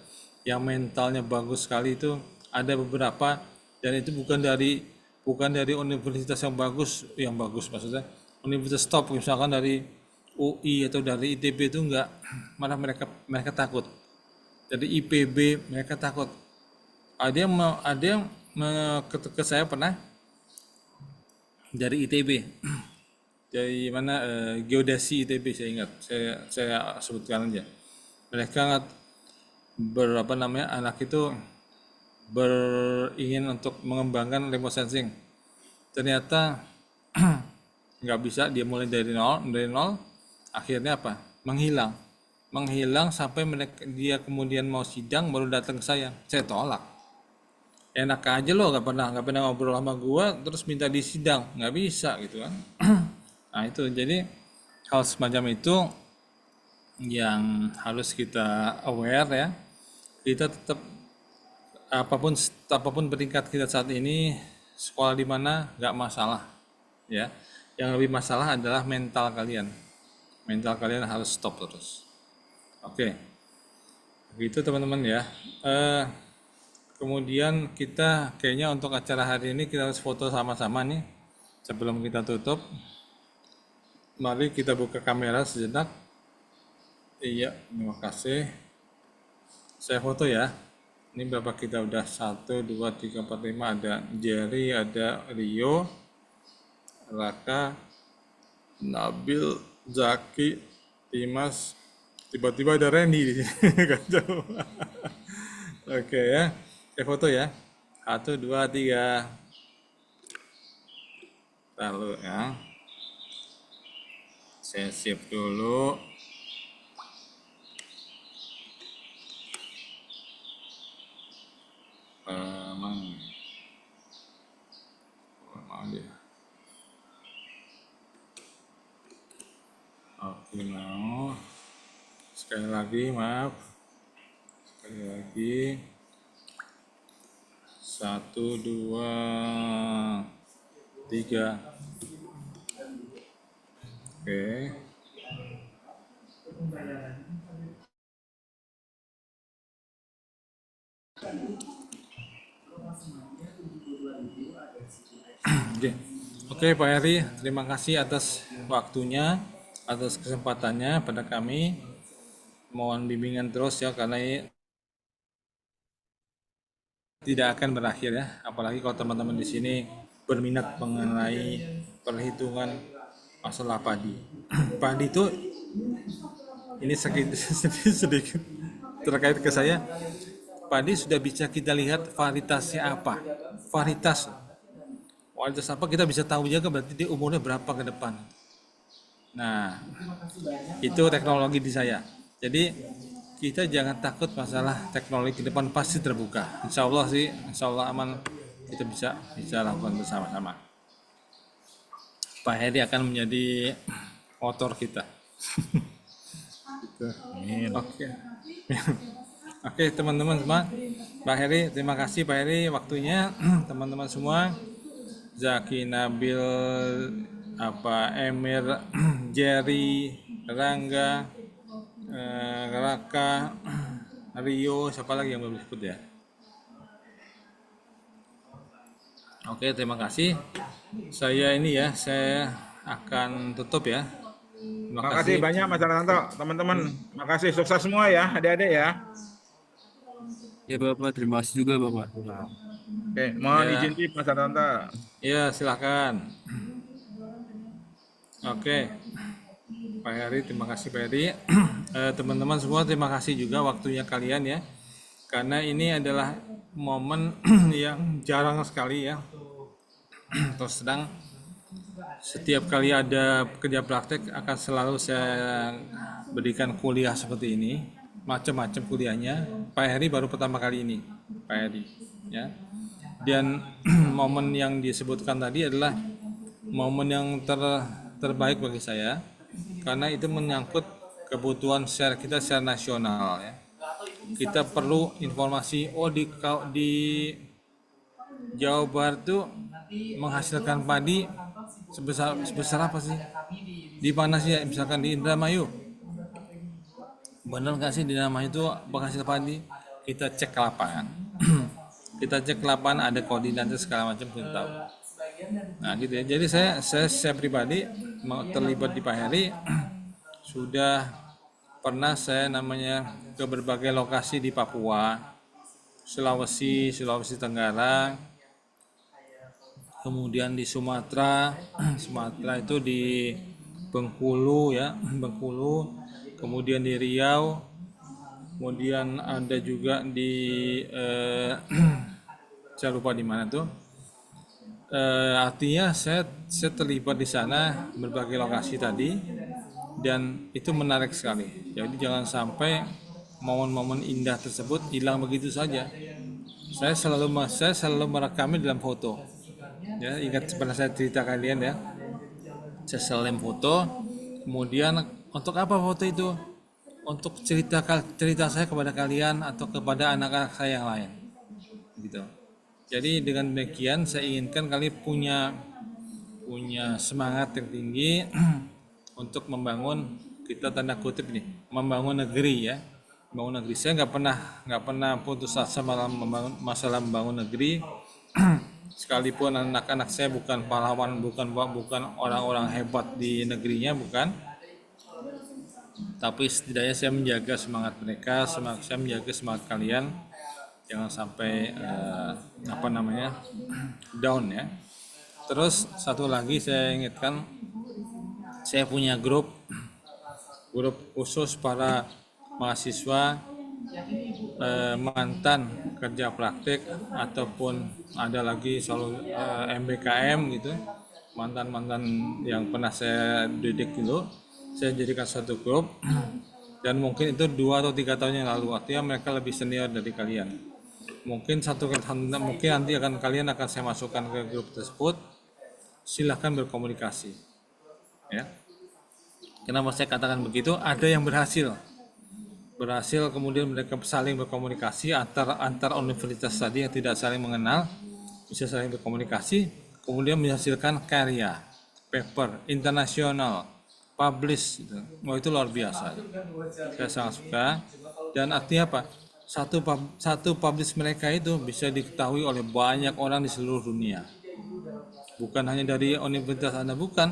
yang mentalnya bagus sekali itu ada beberapa, dan itu bukan dari universitas yang bagus maksudnya universitas top, misalkan dari UI atau dari ITB itu enggak, malah mereka takut. Dari IPB mereka takut. Ada yang ke saya pernah dari ITB, dari mana, geodesi ITB, saya ingat, saya sebutkan aja. Mereka anak itu beringin untuk mengembangkan remote sensing. Ternyata nggak bisa, dia mulai dari nol, akhirnya apa? Menghilang sampai dia kemudian mau sidang baru datang ke saya tolak. Enak aja lo, nggak pernah ngobrol sama gua terus minta di sidang, nggak bisa gitu kan. Nah itu, jadi hal semacam itu yang harus kita aware ya. Kita tetap, apapun peringkat kita saat ini, sekolah di mana nggak masalah ya. Yang lebih masalah adalah mental kalian. Mental kalian harus stop terus. Oke, begitu teman-teman ya. Kemudian kita kayaknya untuk acara hari ini kita harus foto sama-sama nih sebelum kita tutup. Mari kita buka kamera sejenak. Iya, terima kasih. Saya foto ya. Ini berapa kita udah? 1, 2, 3, 4, 5. Ada Jerry, ada Rio, Raka, Nabil, Zaki, Dimas. Tiba-tiba ada Randy di sini. Kacau. Oke ya. Saya foto ya. 1, 2, 3. Lalu ya. Saya save dulu. Maaf ya. Oke, mau. Sekali lagi, maaf. Sekali lagi. 1, 2, 3. Oke. Oke, oke Pak Heri, terima kasih atas waktunya, atas kesempatannya pada kami. Mohon bimbingan terus ya, karena ini tidak akan berakhir ya. Apalagi kalau teman-teman di sini berminat mengenai perhitungan masalah padi. Padi itu ini sedikit terkait ke saya. Padi sudah bisa kita lihat varietasnya apa. Varietas apa kita bisa tahu juga berarti dia umurnya berapa ke depan. Nah, itu teknologi di saya. Jadi kita jangan takut masalah teknologi ke depan, pasti terbuka. Insya Allah sih, insya Allah aman, kita bisa lakukan bersama-sama. Pak Heri akan menjadi motor kita. Gitu. Oke. Oke teman-teman semua, Pak Heri, terima kasih Pak Heri waktunya. Teman-teman semua, Zaki, Nabil, Emir, Jerry, Rangga, Raka, Rio, siapa lagi yang belum disebut ya? Oke, terima kasih. Saya akan tutup ya. Terima Terima kasih banyak Mas Artanto, teman-teman. Makasih, sukses semua ya, adik-adik ya. Ya Bapak, terima kasih juga Bapak. Oke, mohon izin tip Mas Artanto. Ya, silakan. Oke, Pak Heri, terima kasih Pak Heri. Teman-teman semua, terima kasih juga waktunya kalian ya. Karena ini adalah momen yang jarang sekali ya. Terus sedang setiap kali ada kerja praktek akan selalu saya berikan kuliah seperti ini, macam-macam kuliahnya. Pak Heri baru pertama kali ini, Pak Heri ya. Dan momen yang disebutkan tadi adalah momen yang terbaik bagi saya karena itu menyangkut kebutuhan kita secara nasional ya. Kita perlu informasi di Jawa Barat tuh menghasilkan padi sebesar apa sih? Di mana sih? Misalkan di Indramayu. Benar nggak sih di Indramayu itu penghasil padi? Kita cek ke lapangan. Kita cek ke lapangan, ada koordinatnya segala macam kita tahu. Nah gitu ya. Jadi saya pribadi terlibat di Pak Heri sudah pernah saya ke berbagai lokasi di Papua, Sulawesi Tenggara, kemudian di Sumatera itu di Bengkulu ya, kemudian di Riau, kemudian ada juga di saya lupa di mana tuh. Artinya saya terlibat di sana berbagai lokasi tadi dan itu menarik sekali. Jadi jangan sampai momen-momen indah tersebut hilang begitu saja. Saya selalu merekamnya dalam foto. Ya, ingat pernah saya cerita kalian ya. Saya selalu foto. Kemudian untuk apa foto itu? Untuk cerita saya kepada kalian atau kepada anak-anak saya yang lain. Gitu. Jadi dengan demikian saya inginkan kalian punya semangat yang tinggi untuk membangun, kita tanda kutip nih, membangun negeri ya. Membangun negeri. Saya nggak pernah putus asa masalah membangun negeri. Sekalipun anak-anak saya bukan pahlawan, bukan orang-orang hebat di negerinya, bukan. Tapi setidaknya saya menjaga semangat mereka, saya menjaga semangat kalian, jangan sampai down ya. Terus satu lagi saya ingatkan, saya punya grup khusus para mahasiswa mantan kerja praktik ataupun ada lagi selalu MBKM gitu, mantan yang pernah saya didik dulu, saya jadikan satu grup dan mungkin itu 2 atau 3 tahun yang lalu, artinya mereka lebih senior dari kalian. Mungkin nanti kalian akan saya masukkan ke grup tersebut. Silahkan berkomunikasi ya. Kenapa saya katakan begitu? Ada yang berhasil kemudian mereka saling berkomunikasi antar universitas tadi yang tidak saling mengenal bisa saling berkomunikasi, kemudian menghasilkan karya paper internasional publish gitu. Itu luar biasa, saya sangat suka. Dan artinya apa? satu publish mereka itu bisa diketahui oleh banyak orang di seluruh dunia. Bukan hanya dari universitas Anda, bukan,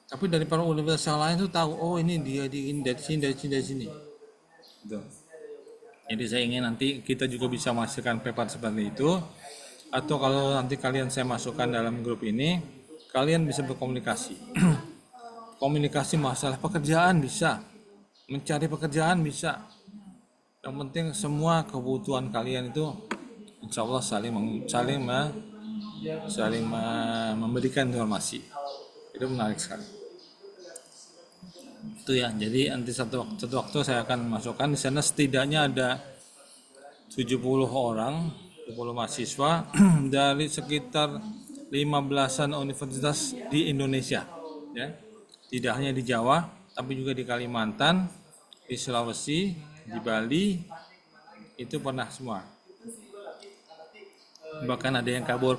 tapi dari para universitas yang lain tuh tahu, oh ini dia di ini, dari sini, dari sini, dari sini. Gitu. Jadi saya ingin nanti kita juga bisa masukkan paper seperti itu, atau kalau nanti kalian saya masukkan dalam grup ini, kalian bisa berkomunikasi. Komunikasi masalah pekerjaan bisa, mencari pekerjaan bisa. Yang penting semua kebutuhan kalian itu insya Allah saling memberikan informasi. Itu menarik sekali. Itu ya. Jadi nanti satu waktu saya akan masukkan di sana setidaknya ada 70 orang, 70 mahasiswa dari sekitar 15-an universitas di Indonesia. Ya. Tidak hanya di Jawa, tapi juga di Kalimantan, di Sulawesi, di Bali, itu pernah semua. Bahkan ada yang kabur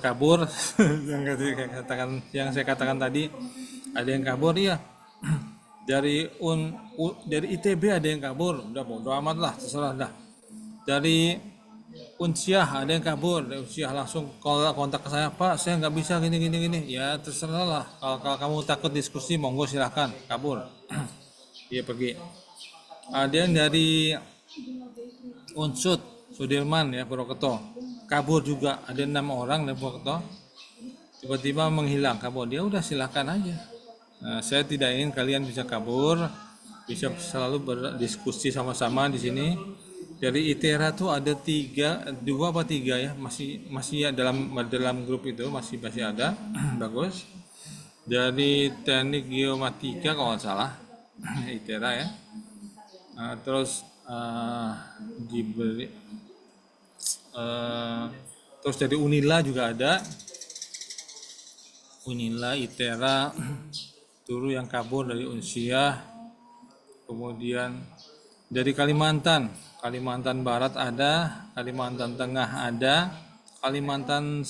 yang saya katakan tadi, ada yang kabur ya. Dari dari ITB ada yang kabur, udah bodo amat lah, terserah dah. Dari Unsyah ada yang kabur, dari Unsyah langsung kontak ke saya, Pak saya nggak bisa gini, ya terserah lah, kalau kamu takut diskusi monggo silahkan kabur. Dia pergi. Ada yang dari Unsud Sudirman ya, Purwokerto kabur juga, ada 6 orang dari Purwokerto tiba-tiba menghilang kabur, dia udah silahkan aja. Nah, saya tidak ingin kalian bisa kabur, bisa selalu berdiskusi sama-sama di sini. Dari ITERA tuh ada 2 apa 3 ya, masih ya dalam grup itu masih ada. Bagus. Dari teknik geomatika kalau nggak salah ITERA ya. Terus diberi terus dari Unila juga ada, Unila, ITERA, Turu yang kabur dari Unsyah. Kemudian dari Kalimantan Barat ada, Kalimantan Tengah ada, Kalimantan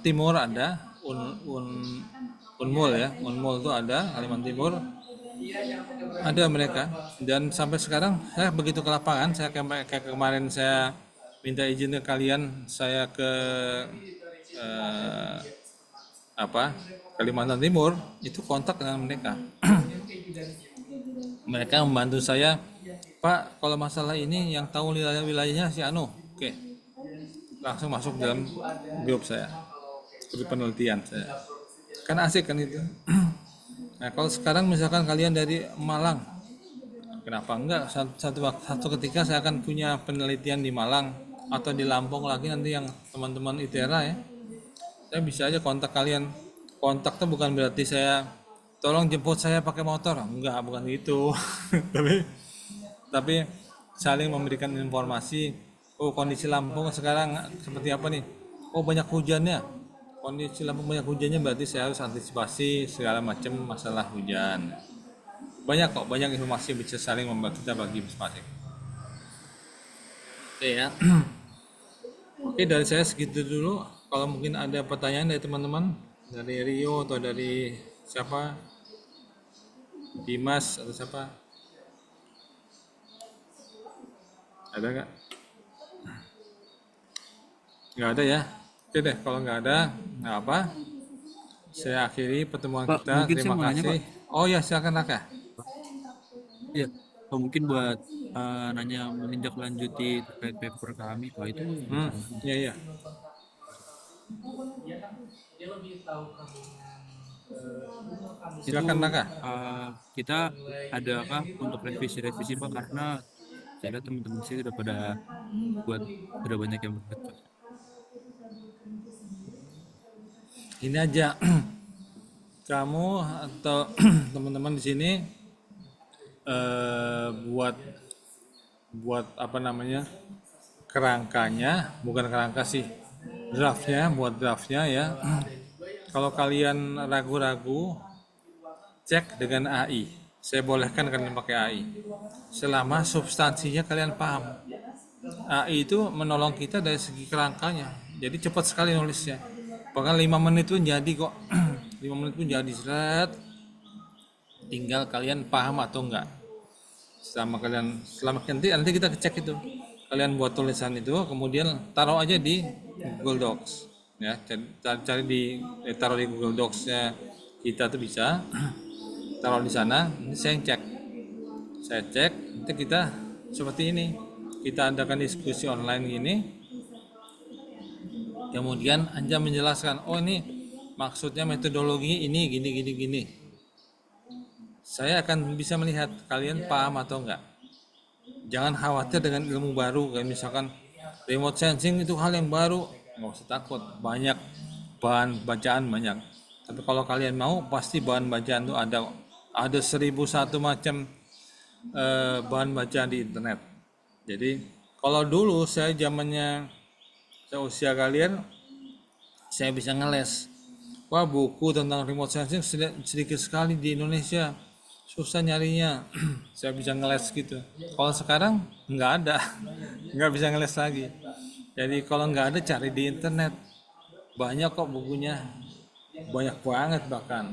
Timur ada, Unmul ya, Unmul itu ada, Kalimantan Timur ada mereka. Dan sampai sekarang saya begitu ke lapangan, saya kayak kemarin saya minta izin ke kalian, saya ke Kalimantan Timur, itu kontak dengan mereka. Mereka membantu saya, Pak kalau masalah ini yang tahu wilayahnya si Anu, oke, langsung masuk dalam grup saya, grup penelitian saya, kan asik kan itu. Nah kalau sekarang misalkan kalian dari Malang, kenapa enggak satu ketika saya akan punya penelitian di Malang atau di Lampung lagi nanti yang teman-teman ITERA ya, saya bisa aja kontak kalian. Kontak tuh bukan berarti saya tolong jemput saya pakai motor, enggak, bukan gitu. tapi saling memberikan informasi. Oh kondisi Lampung sekarang seperti apa nih? Oh banyak hujannya. Kondisi Lampung banyak hujannya berarti saya harus antisipasi segala macam masalah hujan. Banyak informasi yang bisa saling membantu kita bagi masing-masing. Oke ya. Oke dari saya segitu dulu. Kalau mungkin ada pertanyaan dari teman-teman, dari Rio atau dari siapa, Dimas atau siapa, ada nggak? Nggak ada ya. Oke deh, kalau nggak ada, nggak apa. Saya akhiri pertemuan Pak, kita. mungkin saya Terima mau nanya, kasih. Oh ya, silakan Raka. Ya, mungkin buat nanya menindaklanjuti terkait paper kami, Pak, itu Iya iya. Silakan Raka. Kita ada apa untuk revisi Pak, karena saya lihat teman-teman sih sudah sudah banyak yang buat, Pak. Ini aja. Kamu atau teman-teman di sini buat apa namanya, kerangkanya, bukan kerangka sih, buat draftnya ya. Kalau kalian ragu-ragu, cek dengan AI. Saya bolehkan kalian pakai AI selama substansinya kalian paham. AI itu menolong kita dari segi kerangkanya, jadi cepat sekali nulisnya, bahkan 5 menit pun jadi kok. 5 menit pun jadi, seret. Tinggal kalian paham atau enggak. Selama nanti kita cek itu. kalian buat tulisan itu, kemudian taruh aja di Google Docs, ya. Cari taruh di Google Docs-nya kita tuh bisa, taruh di sana. Ini saya cek, nanti kita seperti ini, kita adakan diskusi online gini, kemudian Anda menjelaskan, oh ini maksudnya metodologi ini gini. Saya akan bisa melihat kalian paham atau enggak. Jangan khawatir dengan ilmu baru, kayak misalkan remote sensing itu hal yang baru, nggak usah takut, banyak bahan bacaan banyak. Tapi kalau kalian mau, pasti bahan bacaan itu ada 1001 macam bahan bacaan di internet. Jadi kalau dulu saya zamannya usia kalian, saya bisa ngeles. Wah, buku tentang remote sensing sedikit sekali di Indonesia, susah nyarinya. Saya bisa ngeles gitu. Kalau sekarang nggak ada, nggak bisa ngeles lagi. Jadi kalau nggak ada, cari di internet, banyak kok bukunya, banyak banget bahkan,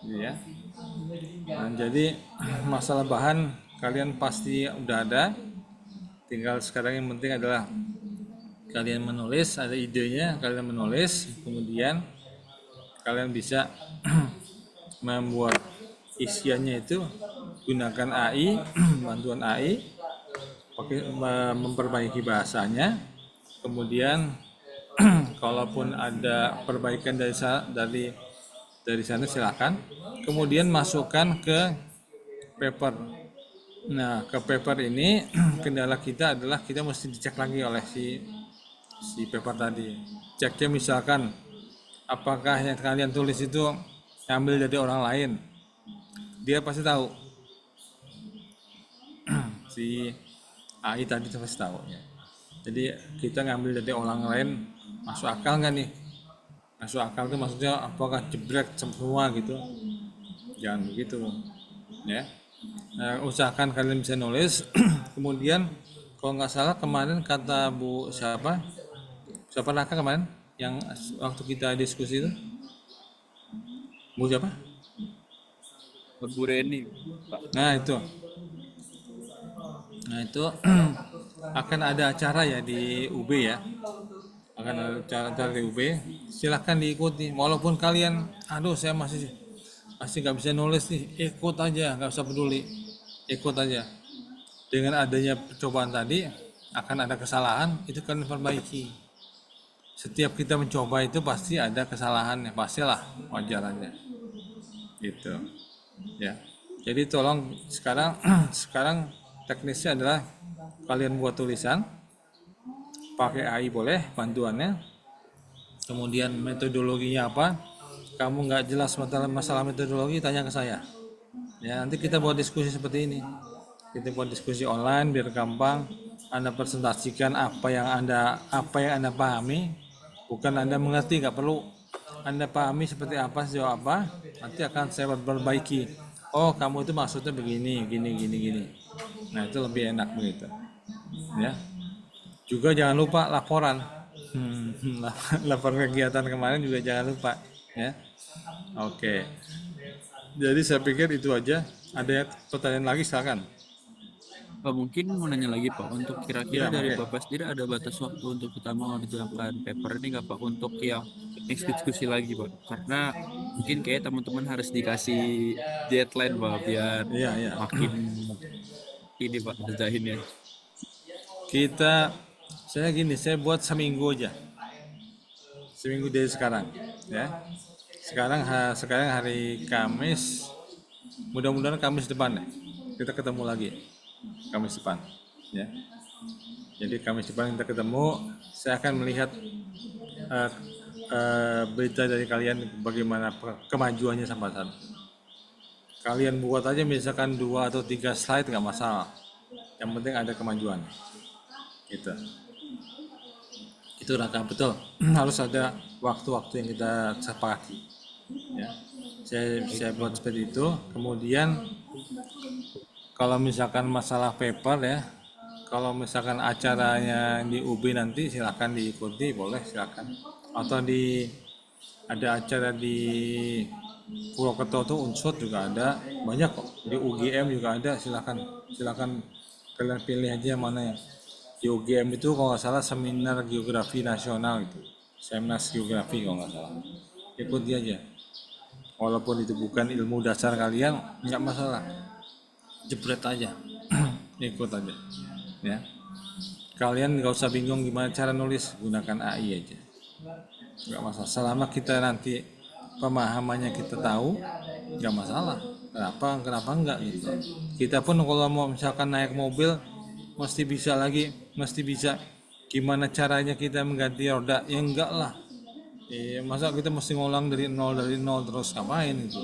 gitu ya. Nah, jadi masalah bahan kalian pasti udah ada, tinggal sekarang yang penting adalah kalian menulis, ada idenya, kalian menulis, kemudian kalian bisa membuat isiannya itu gunakan AI, bantuan AI, memperbaiki bahasanya, kemudian kalaupun ada perbaikan dari sana silakan, kemudian masukkan ke paper. Nah, ke paper ini kendala kita adalah kita mesti dicek lagi oleh si paper tadi. Ceknya misalkan apakah yang kalian tulis itu ambil dari orang lain, dia pasti tahu. Si AI tadi pasti tahu ya. Jadi kita ngambil dari orang lain, masuk akal nggak nih? Masuk akal itu maksudnya apakah jebrek semua gitu? Jangan begitu ya. Nah, usahakan kalian bisa nulis. Kemudian kalau nggak salah kemarin kata Bu siapa Naka kemarin yang waktu kita diskusi itu, Bu siapa? Bu Reni, Pak. Nah itu akan ada acara ya di UB ya, akan ada acara di UB, silahkan diikuti. Walaupun kalian, aduh saya masih nggak bisa nulis nih, ikut aja, nggak usah peduli, ikut aja. Dengan adanya percobaan tadi akan ada kesalahan, itu kalian perbaiki. Setiap kita mencoba itu pasti ada kesalahannya, pastilah, wajar aja gitu ya. Jadi tolong sekarang teknisnya adalah kalian buat tulisan, pakai AI boleh bantuannya, kemudian metodologinya apa, kamu nggak jelas masalah metodologi, tanya ke saya ya. Nanti kita buat diskusi seperti ini, kita buat diskusi online biar gampang. Anda presentasikan apa yang anda pahami, bukan Anda mengerti, nggak perlu. Anda pahami seperti apa, sejauh apa, nanti akan saya perbaiki. Oh, kamu itu maksudnya begini, gini. Nah, itu lebih enak begitu. Ya. Juga jangan lupa laporan. Laporan kegiatan kemarin juga jangan lupa, ya. Oke. Jadi saya pikir itu aja. Ada pertanyaan lagi, silakan. Pak, mungkin mau nanya lagi Pak, untuk kira-kira Ya, dari oke. Bapak sendiri ada batas waktu untuk kita mengerjakan paper ini nggak Pak, untuk yang next diskusi lagi Pak? Karena mungkin kayak teman-teman harus dikasih deadline Pak, biar Iya. makin ini Pak kerjainnya. Saya buat seminggu aja. Seminggu dari sekarang, ya. Sekarang hari Kamis, mudah-mudahan Kamis depan ya, kita ketemu lagi Kamis depan, ya. Jadi Kamis depan kita ketemu, saya akan melihat berita dari kalian bagaimana kemajuannya sampai saat. Kalian buat aja misalkan 2 atau 3 slide nggak masalah, yang penting ada kemajuan, gitu. Itu Raka, betul. Harus ada waktu-waktu yang kita sepakati, ya. Saya buat seperti itu. Kemudian kalau misalkan masalah paper ya, kalau misalkan acaranya di UB nanti silakan diikuti, boleh silakan. Atau ada acara di Purwokerto tuh Unsur juga ada, banyak kok. Di UGM juga ada, silakan kalian pilih aja yang mana GeoGM itu kalau nggak salah seminar geografi nasional itu, Semnas Geografi kalau nggak salah. Ikuti aja. Walaupun itu bukan ilmu dasar kalian, nggak masalah. Jepret aja, ikut aja. Ya. Kalian nggak usah bingung gimana cara nulis, gunakan AI aja. Nggak masalah. Selama kita nanti pemahamannya kita tahu, nggak masalah. Kenapa enggak gitu. Kita pun kalau mau misalkan naik mobil, mesti bisa gimana caranya kita mengganti roda, ya enggak lah. Masa kita mesti ngulang dari nol terus ngapain gitu.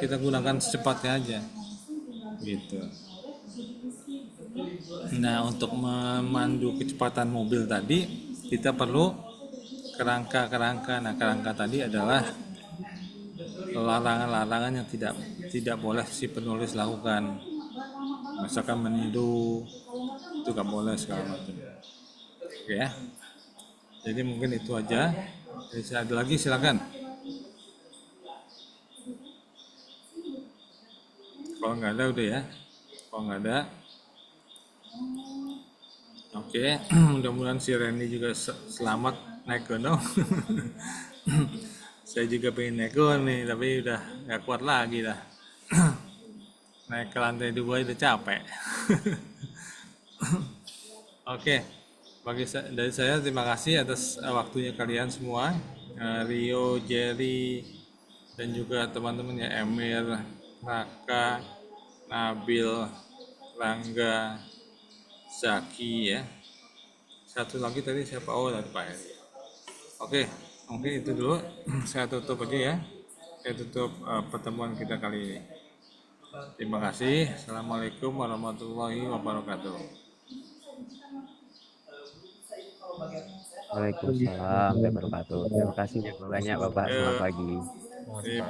Kita gunakan secepatnya aja gitu. Nah, untuk memandu kecepatan mobil tadi kita perlu kerangka. Nah, kerangka tadi adalah larangan-larangan yang tidak boleh si penulis lakukan. Misalkan meniru itu nggak boleh segala macam. Oke ya. Jadi mungkin itu aja. Jadi ada lagi silakan. Kalau nggak ada udah ya. Kalau nggak ada, oke. Mudah-mudahan si Randy juga selamat naik gunung. Saya juga pengen naik gunung nih, tapi udah nggak kuat lagi dah. Naik ke lantai 2 udah capek. Oke, dari saya terima kasih atas waktunya kalian semua, Rio, Jerry, dan juga teman-temannya Emir, Raka, Nabil, Rangga, Zaki ya. Satu lagi tadi siapa? Oh, tadi Pak Heri. Oke, mungkin itu dulu. Saya tutup aja ya. Saya tutup pertemuan kita kali ini. Terima kasih. Assalamualaikum warahmatullahi wabarakatuh. Waalaikumsalam warahmatullahi wabarakatuh. Terima kasih banyak Bapak. Selamat Eh, pagi. eh,